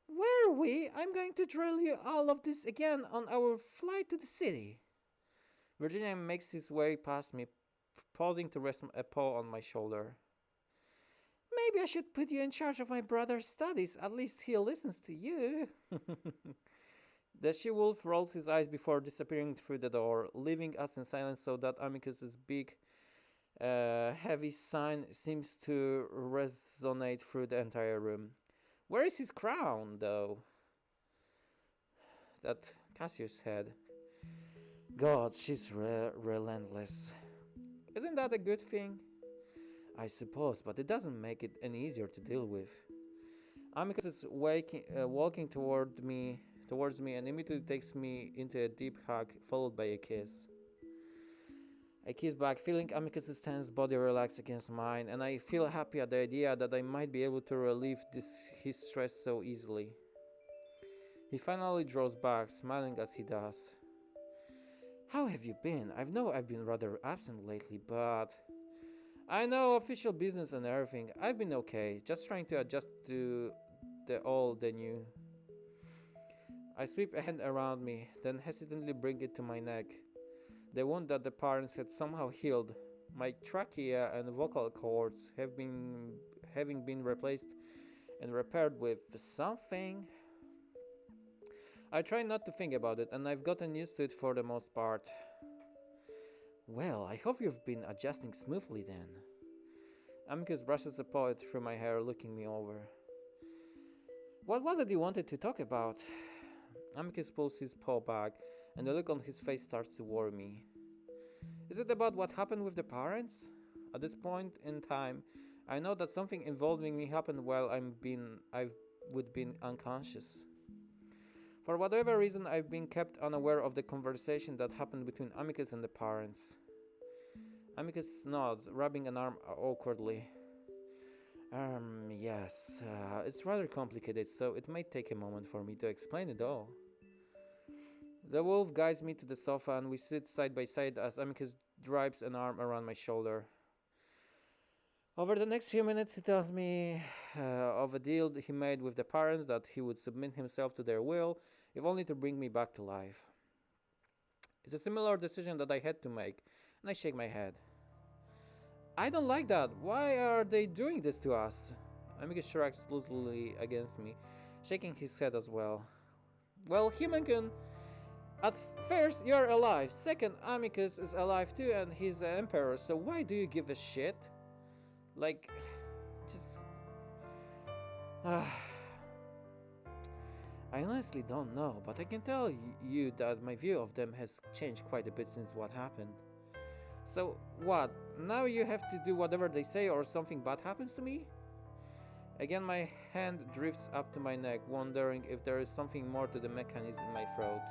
Were we? I'm going to drill you all of this again on our flight to the city. Virginia makes his way past me, pausing to rest a paw on my shoulder. Maybe I should put you in charge of my brother's studies. At least he listens to you. The she-wolf rolls his eyes before disappearing through the door, leaving us in silence so that Amicus's big, heavy sign seems to resonate through the entire room. Where is his crown, though? That Cassius had. God, she's relentless. Isn't that a good thing? I suppose, but it doesn't make it any easier to deal with. Amicus is walking toward towards me and immediately takes me into a deep hug, followed by a kiss. I kiss back, feeling Amicus's tense body relax against mine, and I feel happy at the idea that I might be able to relieve his stress so easily. He finally draws back, smiling as he does. How have you been? I know I've been rather absent lately, but I know official business and everything. I've been okay, just trying to adjust to the old, the new. I sweep a hand around me, then hesitantly bring it to my neck. The wound that the parents had somehow healed. My trachea and vocal cords having been replaced and repaired with something. I try not to think about it, and I've gotten used to it for the most part. Well, I hope you've been adjusting smoothly then. Amicus brushes a paw through my hair, looking me over. What was it you wanted to talk about? Amicus pulls his paw back, and the look on his face starts to worry me. Is it about what happened with the parents? At this point in time, I know that something involving me happened while I've been unconscious. For whatever reason, I've been kept unaware of the conversation that happened between Amicus and the parents. Amicus nods, rubbing an arm awkwardly. Yes, it's rather complicated, so it may take a moment for me to explain it all. The wolf guides me to the sofa and we sit side by side as Amicus drapes an arm around my shoulder. Over the next few minutes, he tells me of a deal he made with the parents, that he would submit himself to their will, if only to bring me back to life. It's a similar decision that I had to make, and I shake my head. I don't like that. Why are they doing this to us? Amicus shrugs loosely against me, shaking his head as well. Well, human can... At first, you're alive. Second, Amicus is alive too, and he's the emperor, so why do you give a shit? Like, just... I honestly don't know, but I can tell you that my view of them has changed quite a bit since what happened. So, what? Now you have to do whatever they say or something bad happens to me? Again, my hand drifts up to my neck, wondering if there is something more to the mechanism in my throat.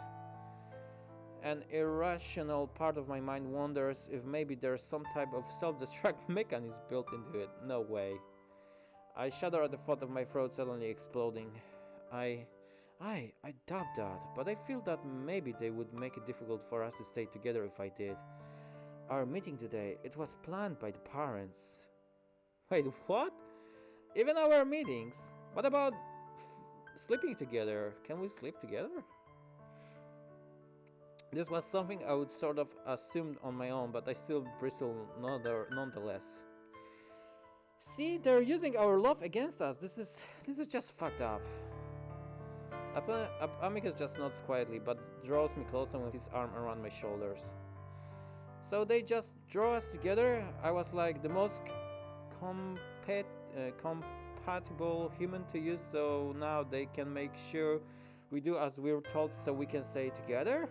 An irrational part of my mind wonders if maybe there's some type of self-destruct mechanism built into it. No way. I shudder at the thought of my throat suddenly exploding. I doubt that, but I feel that maybe they would make it difficult for us to stay together if I did. Our meeting today, it was planned by the parents. Wait, what? Even our meetings? What about sleeping together? Can we sleep together? This was something I would sort of assumed on my own, but I still bristle nonetheless. See, they're using our love against us. This is just fucked up. Amicus just nods quietly, but draws me closer with his arm around my shoulders. So they just draw us together? I was like the most compatible human to use, so now they can make sure we do as we're told so we can stay together?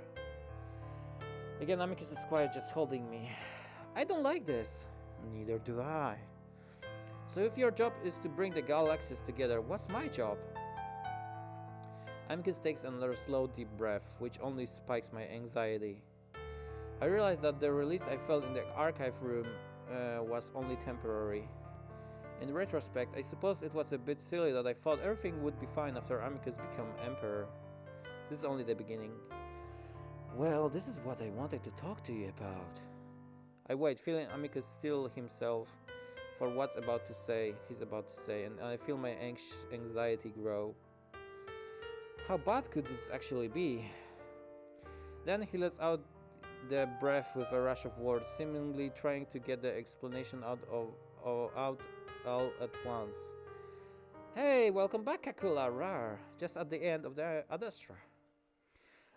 Again, Amicus is quiet, just holding me. I don't like this. Neither do I. So if your job is to bring the galaxies together, what's my job? Amicus takes another slow, deep breath, which only spikes my anxiety. I realize that the release I felt in the archive room was only temporary. In retrospect, I suppose it was a bit silly that I thought everything would be fine after Amicus became emperor. This is only the beginning. Well, this is what I wanted to talk to you about. I wait, feeling Amicus steel himself for what's he's about to say, and I feel my anxiety grow. How bad could this actually be? Then he lets out the breath with a rush of words, seemingly trying to get the explanation out all at once. Hey, welcome back, Kakula, rar, just at the end of the Adastra.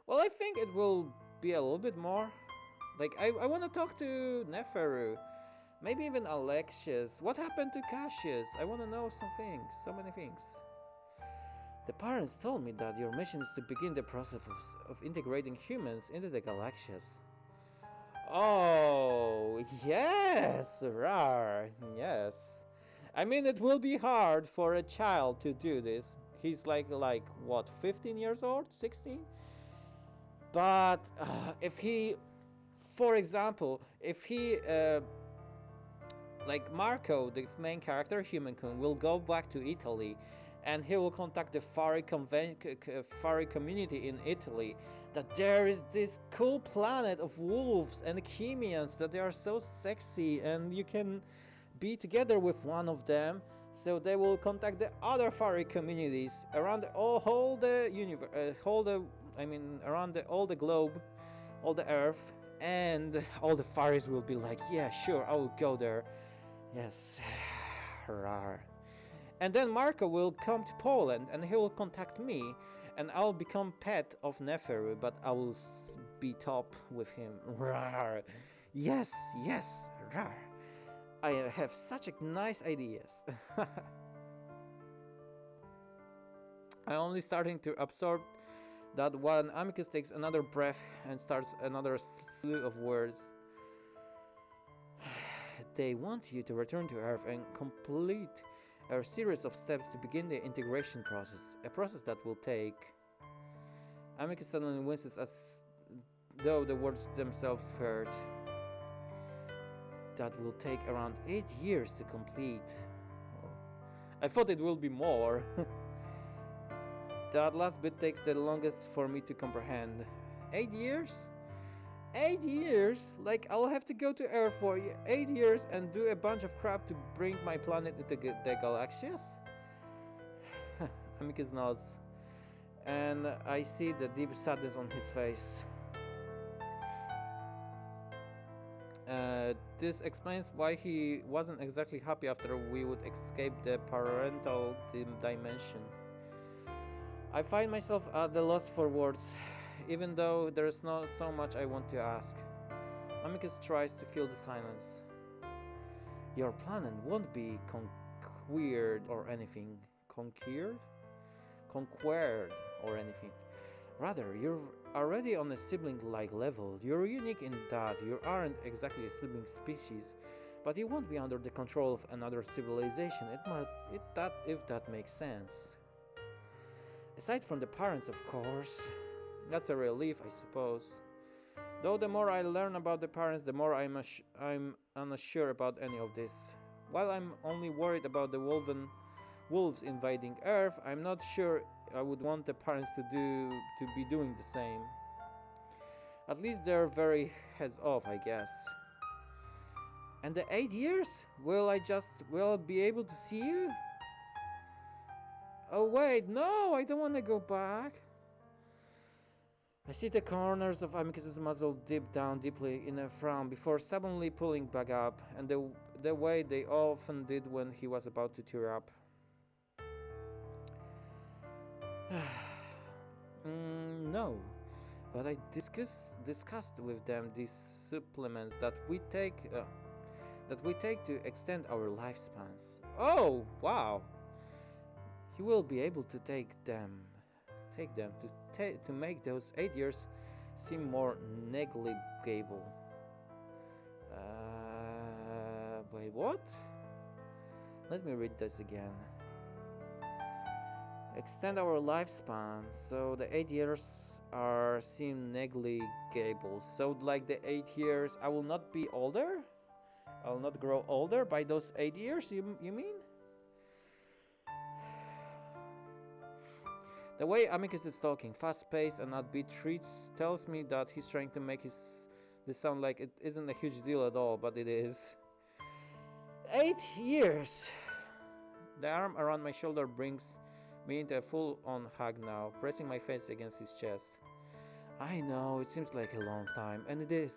Well, I think it will be a little bit more. Like, I want to talk to Neferu. Maybe even Alexius. What happened to Cassius? I want to know some things. So many things. The parents told me that your mission is to begin the process of integrating humans into the Galaxias. Oh, yes, rar, yes. I mean, it will be hard for a child to do this. He's like what, 15 years old, 16? But if he, for example, if he like Marco, the main character, Human-kun, will go back to Italy, and he will contact the furry community in Italy, that there is this cool planet of wolves and chemians, that they are so sexy and you can be together with one of them. So they will contact the other furry communities around all the universe, around all the globe, all the Earth, and all the furries will be like, yeah, sure, I will go there. Yes, rar. And then Marco will come to Poland and he will contact me, and I'll become pet of Neferu, but I will be top with him. Rar. Yes, yes, rar. I have such nice ideas. I'm only starting to absorb that when Amicus takes another breath and starts another slew of words. They want you to return to Earth and complete a series of steps to begin the integration process, a process that will take... Amicus suddenly winces as though the words themselves hurt. That will take around 8 years to complete. I thought it will be more. That last bit takes the longest for me to comprehend. 8 years? 8 years? Like, I'll have to go to Earth for 8 years and do a bunch of crap to bring my planet into the galaxies? Amicus nods, and I see the deep sadness on his face. This explains why he wasn't exactly happy after we would escape the parental dimension. I find myself at the loss for words, even though there's not so much I want to ask. Amicus tries to fill the silence. Your planet won't be conquered or anything. Conquered or anything. Rather, you're already on a sibling-like level. You're unique in that you aren't exactly a sibling species, but you won't be under the control of another civilization. If that makes sense. Aside from the parents, of course. That's a relief, I suppose. Though the more I learn about the parents, the more I'm unsure about any of this. While I'm only worried about the wolves invading Earth, I'm not sure I would want the parents to be doing the same. At least they're very heads off, I guess. And the 8 years? Will I be able to see you? Oh wait, no, I don't want to go back. I see the corners of Amicus's muzzle dip down deeply in a frown before suddenly pulling back up, and the way they often did when he was about to tear up. No, but I discussed with them these supplements that we take to extend our lifespans. Oh, wow! He will be able to take them to make those 8 years seem more negligible. Wait, what? Let me read this again. Extend our lifespan, so the 8 years seem negligible. So like the 8 years, I will not be older? I will not grow older by those 8 years, you mean? The way Amicus is talking, fast-paced and upbeat, tells me that he's trying to make this sound like it isn't a huge deal at all, but it is. 8 years! The arm around my shoulder brings me into a full-on hug now, pressing my face against his chest. I know, it seems like a long time, and it is,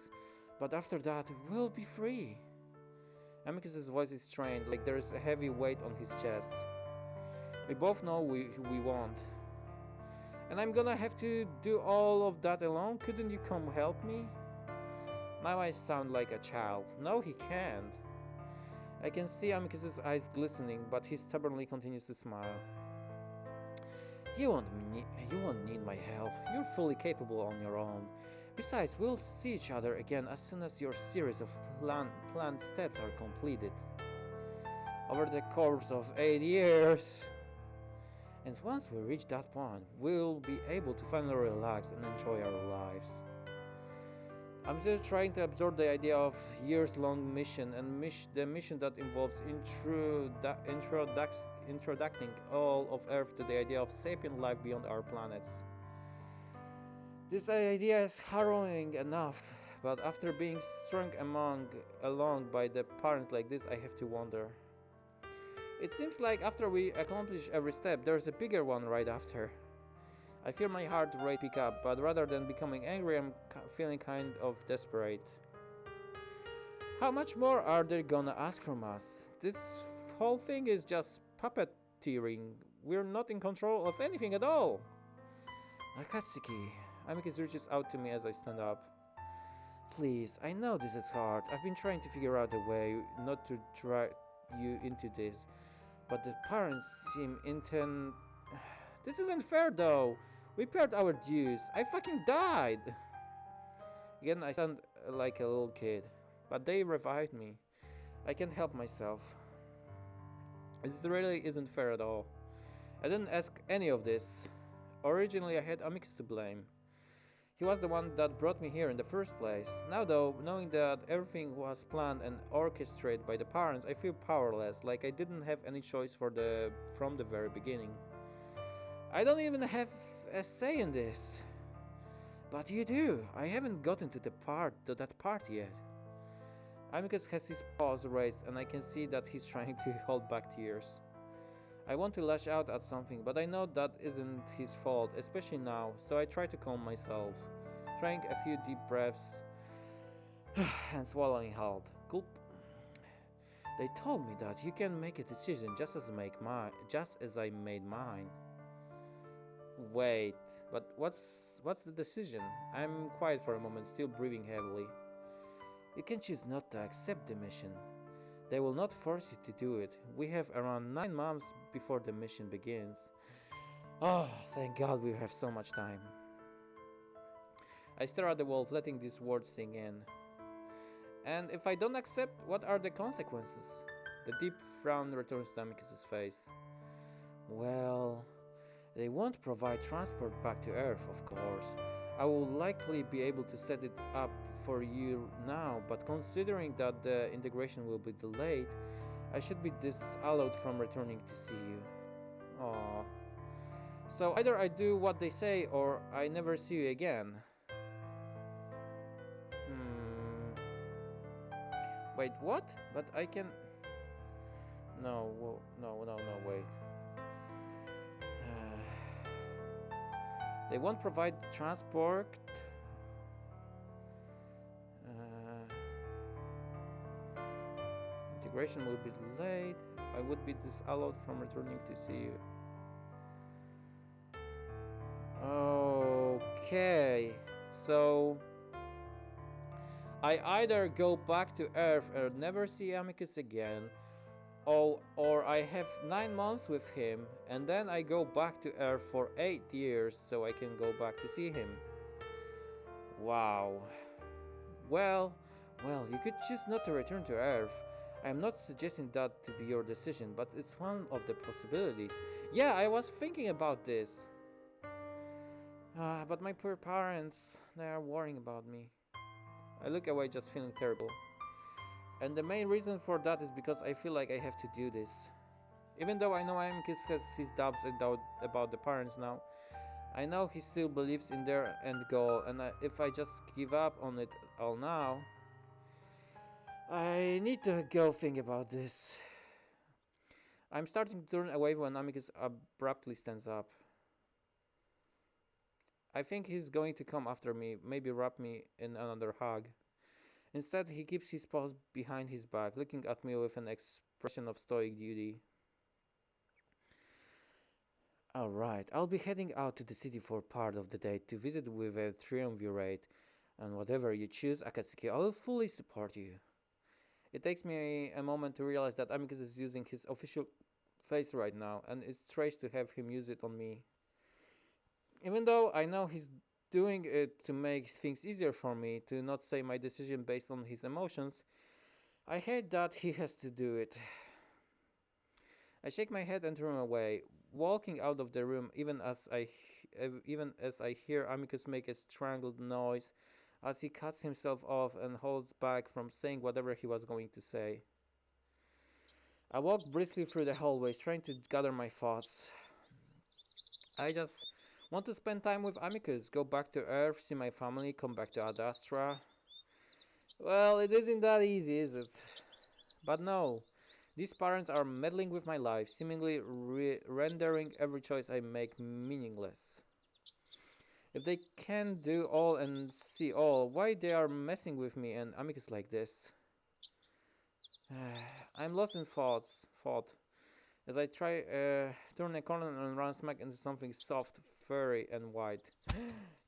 but after that, we'll be free. Amicus's voice is strained, like there is a heavy weight on his chest. We both know we won't. And I'm gonna have to do all of that alone? Couldn't you come help me? Now I sound like a child. No, he can't. I can see Amicus's eyes glistening, but he stubbornly continues to smile. You won't need my help. You're fully capable on your own. Besides, we'll see each other again as soon as your series of planned steps are completed. Over the course of 8 years. And once we reach that point, we'll be able to finally relax and enjoy our lives. I'm still trying to absorb the idea of years-long mission and the mission that involves introducing all of Earth to the idea of sapient life beyond our planets. This idea is harrowing enough, but after being strung along by the parents like this, I have to wonder. It seems like after we accomplish every step, there's a bigger one right after. I feel my heart rate pick up, but rather than becoming angry, I'm feeling kind of desperate. How much more are they gonna ask from us? This whole thing is just puppeteering. We're not in control of anything at all. Akatsuki. Amicus reaches out to me as I stand up. Please, I know this is hard. I've been trying to figure out a way not to drag you into this, but the parents seem intent. This isn't fair though. We paid our dues. I fucking died. Again, I sound like a little kid, but they revived me. I can't help myself. This really isn't fair at all. I didn't ask any of this. Originally, I had Amicus to blame. He was the one that brought me here in the first place. Now though, knowing that everything was planned and orchestrated by the parents, I feel powerless, like I didn't have any choice from the very beginning. I don't even have a say in this. But you do. I haven't gotten to that part yet. Amicus has his paws raised and I can see that he's trying to hold back tears. I want to lash out at something, but I know that isn't his fault, especially now, so I try to calm myself, trying a few deep breaths and swallowing hard. Gulp. They told me that you can make a decision just as I made mine. Wait, but what's the decision? I'm quiet for a moment, still breathing heavily. You can choose not to accept the mission. They will not force you to do it. We have around 9 months before the mission begins. Oh, thank God we have so much time. I stare at the wall, letting these words sink in. And if I don't accept, what are the consequences? The deep frown returns to Amicus's face. Well, they won't provide transport back to Earth, of course. I will likely be able to set it up for you now, but considering that the integration will be delayed, I should be disallowed from returning to see you. Aww. So either I do what they say or I never see you again. Wait, what? But I can... No, wait. They won't provide transport. Integration will be delayed. I would be disallowed from returning to see you. Okay, so I either go back to Earth or never see Amicus again, or I have 9 months with him and then I go back to Earth for 8 years so I can go back to see him. Wow. Well, you could choose not to return to Earth. I'm not suggesting that to be your decision, but it's one of the possibilities. Yeah, I was thinking about this. But my poor parents, they are worrying about me. I look away just feeling terrible. And the main reason for that is because I feel like I have to do this. Even though I know Amicus has his doubts about the parents now, I know he still believes in their end goal, and if I just give up on it all now, I need to go think about this. I'm starting to turn away when Amicus abruptly stands up. I think he's going to come after me, maybe wrap me in another hug. Instead, he keeps his paws behind his back, looking at me with an expression of stoic duty. Alright, I'll be heading out to the city for part of the day to visit with a triumvirate, and whatever you choose, Akatsuki, I will fully support you. It takes me a moment to realize that Amicus is using his official face right now, and it's strange to have him use it on me. Even though I know he's doing it to make things easier for me, to not say my decision based on his emotions, I hate that he has to do it. I shake my head and turn away. walking out of the room, even as I hear Amicus make a strangled noise as he cuts himself off and holds back from saying whatever he was going to say. I walk briskly through the hallways, trying to gather my thoughts. I just want to spend time with Amicus, go back to Earth, see my family, come back to Adastra. Well, it isn't that easy, is it? But no, these parents are meddling with my life, seemingly rendering every choice I make meaningless. If they can do all and see all, why they are messing with me and Amicus like this? I'm lost in thought, as I try turn a corner and run smack into something soft, furry, and white.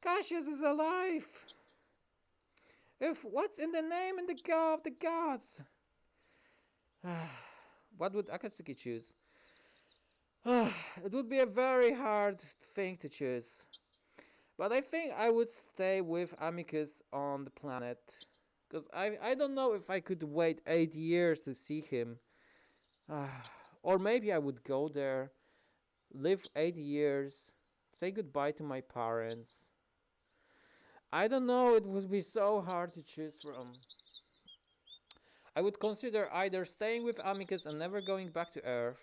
Cassius is alive! If what's in the name and the god of the gods? What would Akatsuki choose? It would be a very hard thing to choose. But I think I would stay with Amicus on the planet. Because I don't know if I could wait 8 years to see him. Or maybe I would go there, live 8 years, say goodbye to my parents. I don't know, it would be so hard to choose from. I would consider either staying with Amicus and never going back to Earth,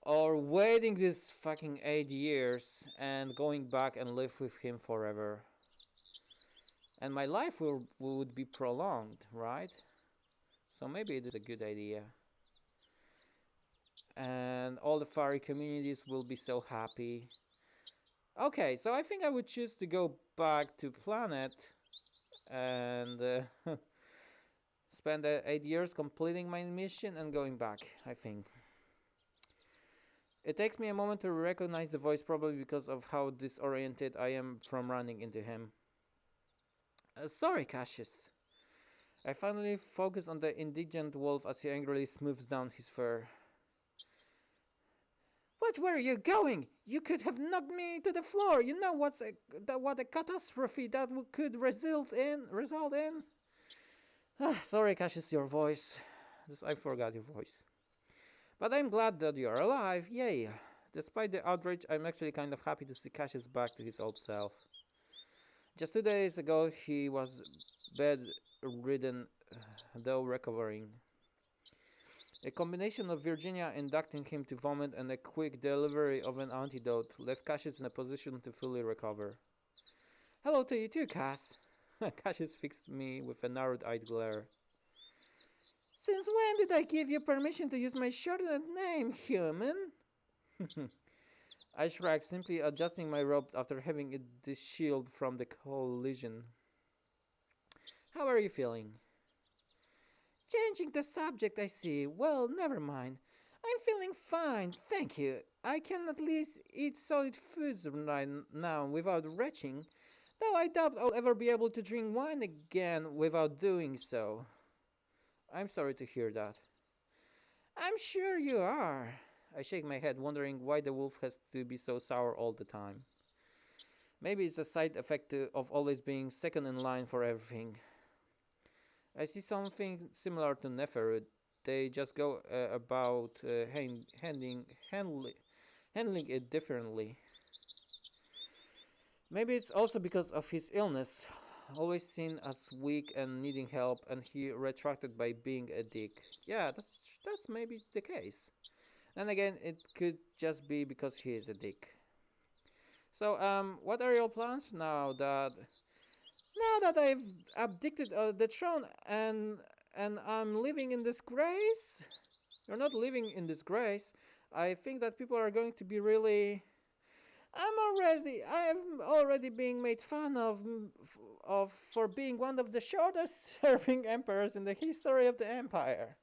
or waiting this fucking 8 years and going back and live with him forever. And my life would be prolonged, right? So maybe it is a good idea. And all the furry communities will be so happy. Okay, so I think I would choose to go back to planet and spend 8 years completing my mission and going back, I think. It takes me a moment to recognize the voice, probably because of how disoriented I am from running into him. Sorry, Cassius. I finally focus on the indigent wolf as he angrily smooths down his fur. What were you going? You could have knocked me to the floor. You know what a catastrophe that could result in. Sorry, Cassius, your voice. I forgot your voice. But I'm glad that you're alive. Yay! Despite the outrage, I'm actually kind of happy to see Cassius back to his old self. Just 2 days ago, he was bedridden, though recovering. A combination of Virginia inducting him to vomit and a quick delivery of an antidote left Cassius in a position to fully recover. Hello to you too, Cass. Cassius fixed me with a narrowed-eyed glare. Since when did I give you permission to use my shortened name, human? I shrugged, simply adjusting my robe after having it dishielded from the collision. How are you feeling? Changing the subject, I see. Well, never mind. I'm feeling fine, thank you. I can at least eat solid foods right now without retching, though I doubt I'll ever be able to drink wine again without doing so. I'm sorry to hear that. I'm sure you are. I shake my head, wondering why the wolf has to be so sour all the time. Maybe it's a side effect of always being second in line for everything. I see something similar to Neferud. They just go about handling it differently. Maybe it's also because of his illness, always seen as weak and needing help, and he retracted by being a dick. Yeah, that's maybe the case. And again, it could just be because he is a dick. So, what are your plans now that I've abdicated the throne and I'm living in disgrace? You're not living in disgrace. I think that people are going to be really. I'm already being made fun of for being one of the shortest serving emperors in the history of the empire.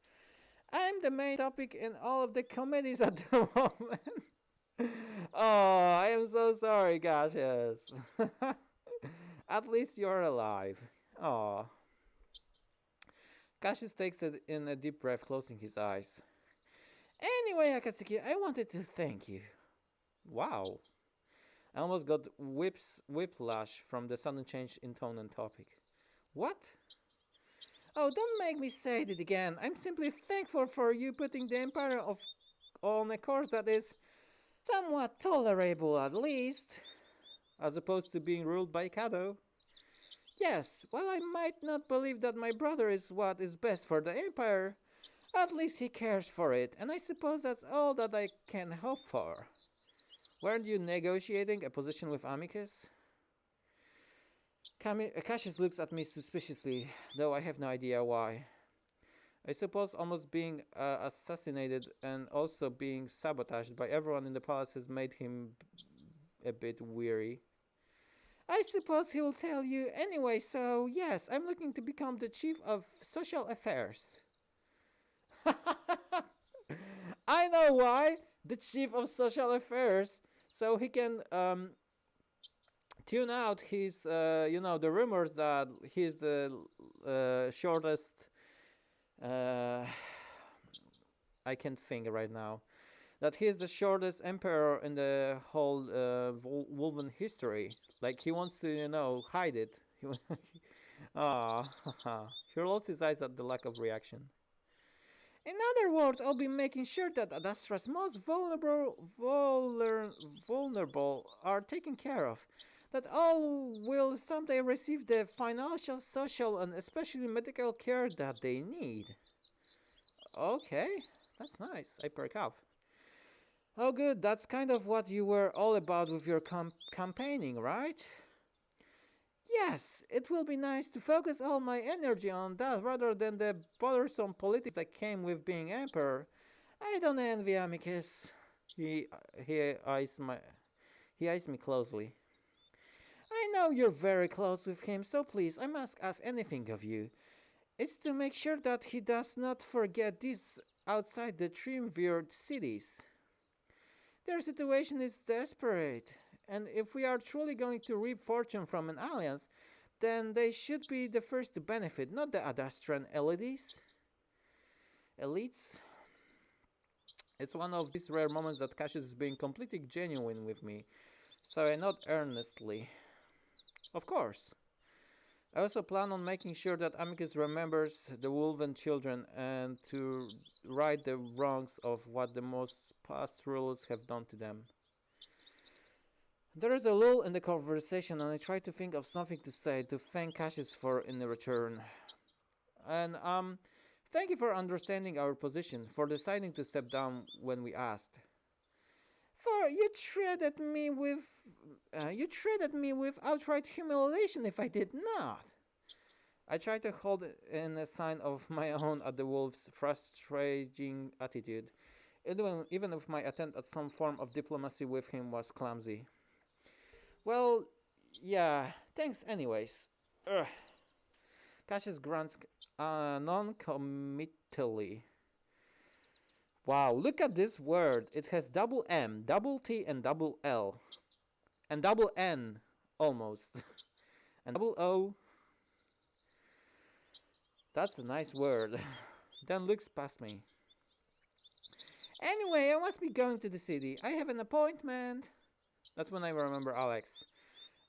I'm the main topic in all of the comedies at the moment. Oh, I am so sorry, Cassius. At least you're alive. Oh. Cassius takes it in a deep breath, closing his eyes. Anyway, Akatsuki, I wanted to thank you. Wow. I almost got whiplash from the sudden change in tone and topic. What? Oh, don't make me say it again. I'm simply thankful for you putting the Empire on a course that is Somewhat tolerable at least, as opposed to being ruled by Kado. Yes, while I might not believe that my brother is what is best for the Empire, at least he cares for it, and I suppose that's all that I can hope for. Weren't you negotiating a position with Amicus? Cassius looks at me suspiciously, though I have no idea why. I suppose almost being assassinated and also being sabotaged by everyone in the palace has made him a bit weary. I suppose he will tell you anyway, so yes, I'm looking to become the Chief of Social Affairs. I know why! The Chief of Social Affairs, so he can tune out his, the rumors that he's the shortest. Uh, I can't think right now. That he's the shortest emperor in the whole Wolven history. Like he wants to, hide it. Ah, he rolls his eyes at the lack of reaction. In other words, I'll be making sure that Adastra's most vulnerable are taken care of. That all will someday receive the financial, social, and especially medical care that they need. Okay, that's nice. I perk up. Oh, good. That's kind of what you were all about with your campaigning, right? Yes, it will be nice to focus all my energy on that rather than the bothersome politics that came with being emperor. I don't envy Amicus. He he eyes my he eyes me closely. I know you're very close with him, so please, I must ask anything of you. It's to make sure that he does not forget these outside the triumvirate cities. Their situation is desperate, and if we are truly going to reap fortune from an alliance, then they should be the first to benefit, not the Adastran elites. Elites? It's one of these rare moments that Cassius is being completely genuine with me, so I nod earnestly. Of course. I also plan on making sure that Amicus remembers the Wolven children and to right the wrongs of what the most past rulers have done to them. There is a lull in the conversation, and I try to think of something to say to thank Cassius for in return. And thank you for understanding our position, for deciding to step down when we asked. For you treated me with outright humiliation if I did not. I tried to hold in a sign of my own at the wolf's frustrating attitude, even if my attempt at some form of diplomacy with him was clumsy. Well, yeah, thanks anyways. Ugh. Cassius grunts non-committally. Wow, look at this word. It has double M, double T, and double L. And double N, almost. And double O. That's a nice word. Then looks past me. Anyway, I must be going to the city. I have an appointment. That's when I remember Alex.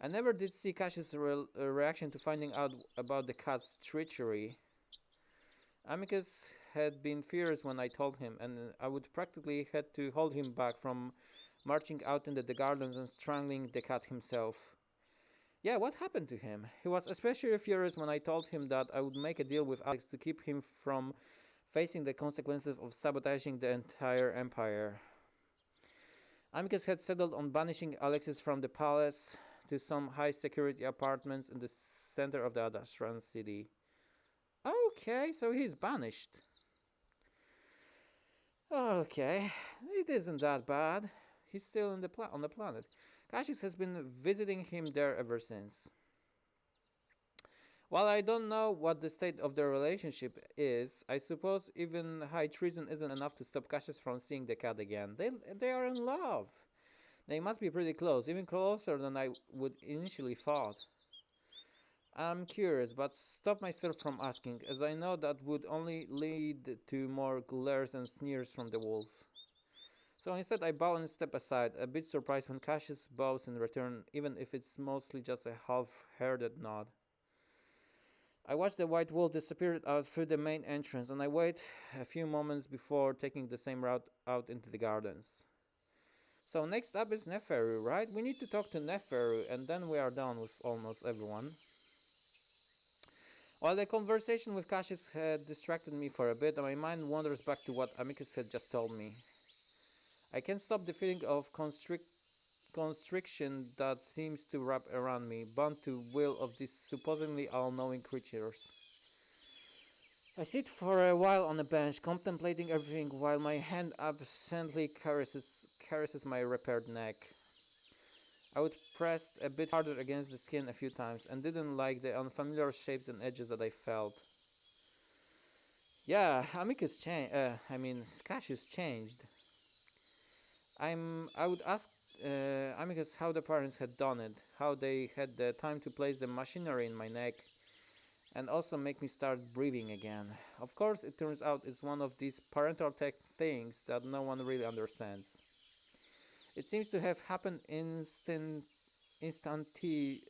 I never did see Cassius' reaction to finding out about the cat's treachery. Amicus had been furious when I told him, and I would practically had to hold him back from marching out into the gardens and strangling the cat himself. Yeah, what happened to him? He was especially furious when I told him that I would make a deal with Alex to keep him from facing the consequences of sabotaging the entire empire. Amicus had settled on banishing Alexis from the palace to some high security apartments in the center of the Adastran city. Okay, so he's banished. Okay, it isn't that bad. He's still on the planet. Cassius has been visiting him there ever since. While I don't know what the state of their relationship is, I suppose even high treason isn't enough to stop Cassius from seeing the cat again. They are in love. They must be pretty close, even closer than I would initially thought. I'm curious, but stop myself from asking, as I know that would only lead to more glares and sneers from the wolf. So instead I bow and step aside, a bit surprised when Cassius bows in return, even if it's mostly just a half-hearted nod. I watch the white wolf disappear out through the main entrance, and I wait a few moments before taking the same route out into the gardens. So next up is Neferu, right? We need to talk to Neferu, and then we are done with almost everyone. While the conversation with Cassius had distracted me for a bit, my mind wanders back to what Amicus had just told me. I can't stop the feeling of constriction that seems to wrap around me, bound to will of these supposedly all-knowing creatures. I sit for a while on a bench, contemplating everything while my hand absently caresses my repaired neck. I would press a bit harder against the skin a few times, and didn't like the unfamiliar shapes and edges that I felt. Yeah, Cassius changed. I would ask Amicus how the parents had done it, how they had the time to place the machinery in my neck, and also make me start breathing again. Of course, it turns out it's one of these parental tech things that no one really understands. It seems to have happened instanti, instant,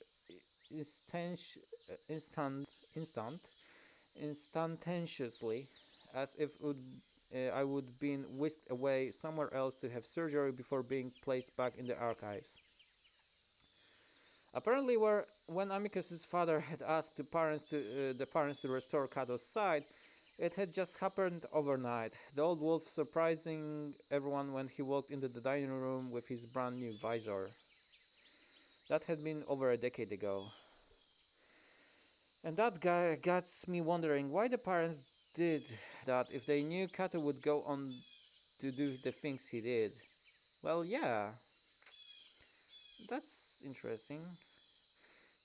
instant, instant, instantaneously, as if I would been whisked away somewhere else to have surgery before being placed back in the archives. Apparently, when Amicus's father had asked the parents to restore Kato's sight, it had just happened overnight. The old wolf surprising everyone when he walked into the dining room with his brand new visor. That had been over a decade ago. And that guy gets me wondering why the parents did that if they knew Kato would go on to do the things he did. Well, yeah, that's interesting.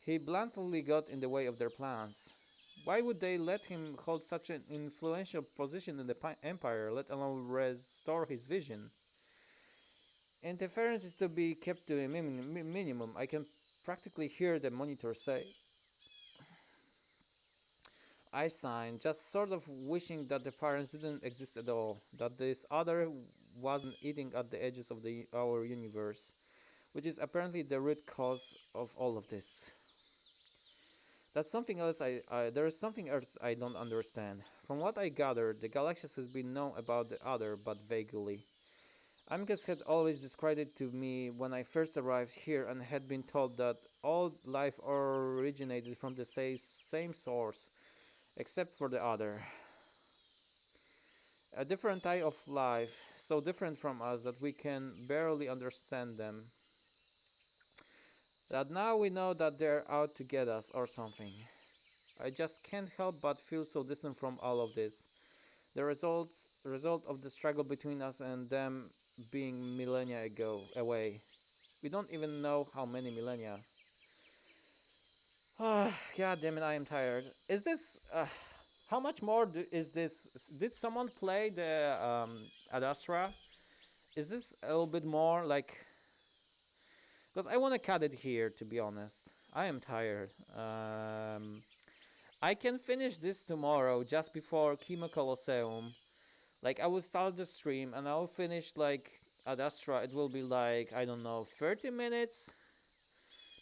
He bluntly got in the way of their plans. Why would they let him hold such an influential position in the empire, let alone restore his vision? Interference is to be kept to a minimum. I can practically hear the monitor say. I signed, just sort of wishing that the parents didn't exist at all, that this other wasn't eating at the edges of our universe, which is apparently the root cause of all of this. That's something else there is something else I don't understand. From what I gathered, the Galaxias has been known about the other, but vaguely. Amicus had always described it to me when I first arrived here and had been told that all life originated from the same source, except for the other. A different type of life, so different from us that we can barely understand them. That now we know that they're out to get us or something. I just can't help but feel so distant from all of this. The result of the struggle between us and them being millennia away. We don't even know how many millennia. Ah, God damn it, I am tired. Is this how much more is this? Did someone play the Adastra? Is this a little bit more like? Because I want to cut it here, to be honest. I am tired. I can finish this tomorrow, just before Chemo Colosseum. Like, I will start the stream and I'll finish like Adastra. It will be like, I don't know, 30 minutes.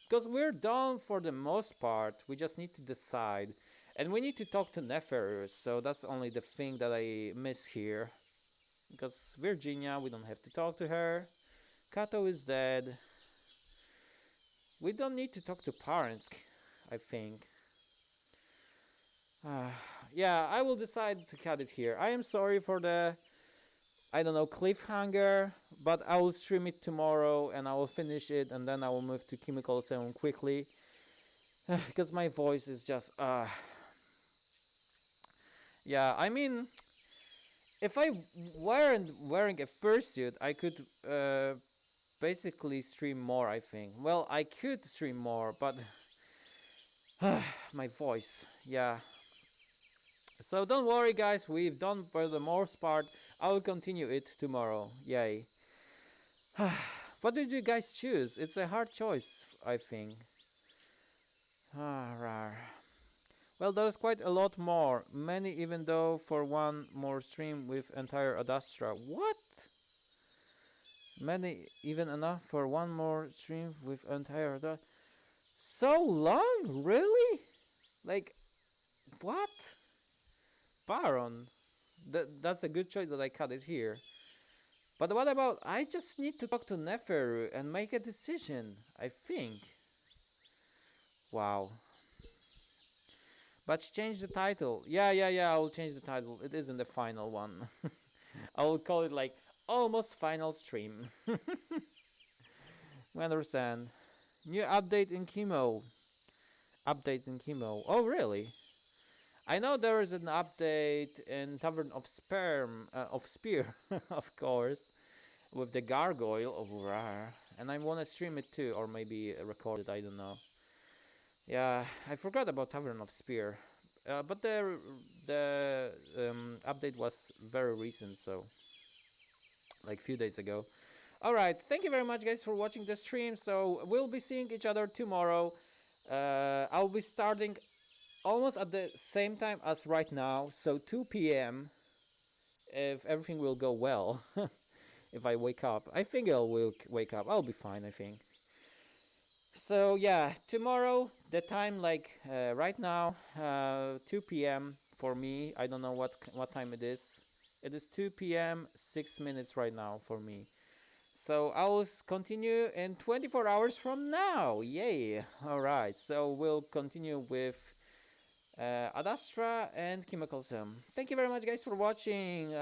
Because we're done for the most part. We just need to decide. And we need to talk to Neferus, so that's only the thing that I miss here. Because Virginia, we don't have to talk to her. Kato is dead. We don't need to talk to parents, I think. Yeah, I will decide to cut it here. I am sorry for the, I don't know, cliffhanger, but I will stream it tomorrow and I will finish it and then I will move to Chemical 7 quickly. Because my voice is just, yeah, I mean, if I weren't wearing a fursuit, I could basically stream more, I think. Well, I could stream more, but my voice, yeah. So don't worry, guys, we've done for the most part. I will continue it tomorrow. Yay. What did you guys choose? It's a hard choice, I think. Rar. Well, there's quite a lot more. Many even though for one more stream with entire Adastra. What? Many even enough for one more stream with entire Adastra. So long? Really? Like, what? Baron. That's a good choice that I cut it here. But what about, I just need to talk to Neferu and make a decision, I think. Wow. But change the title. Yeah, I'll change the title. It isn't the final one. I'll call it like almost final stream. We understand. New update in chemo. Update in chemo. Oh, really? I know there is an update in Tavern of Sperm, of Spear, of course, with the gargoyle of Rar, and I wanna stream it too, or maybe record it. I don't know. Yeah, I forgot about Tavern of Spear, but the update was very recent, so like few days ago. All right, thank you very much, guys, for watching the stream. So we'll be seeing each other tomorrow. I'll be starting almost at the same time as right now, so 2 p.m. if everything will go well. If I wake up, I think will wake up. I'll be fine, I think. So yeah, tomorrow the time like right now, 2 p.m. for me. I don't know what time it is. It is 2 p.m. 6 minutes right now for me. So I will continue in 24 hours from now. Yay! All right. So we'll continue with Adastra and Chemical Sim. Thank you very much, guys, for watching.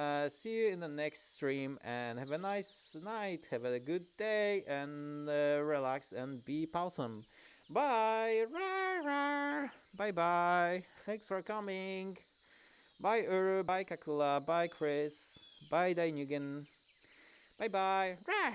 See you in the next stream, and have a nice night. Have a good day, and relax and be awesome. Bye. Rawr, rawr. Bye bye. Thanks for coming. Bye Uru. Bye Kakula. Bye Chris. Bye Dainugan. Bye bye. Rawr.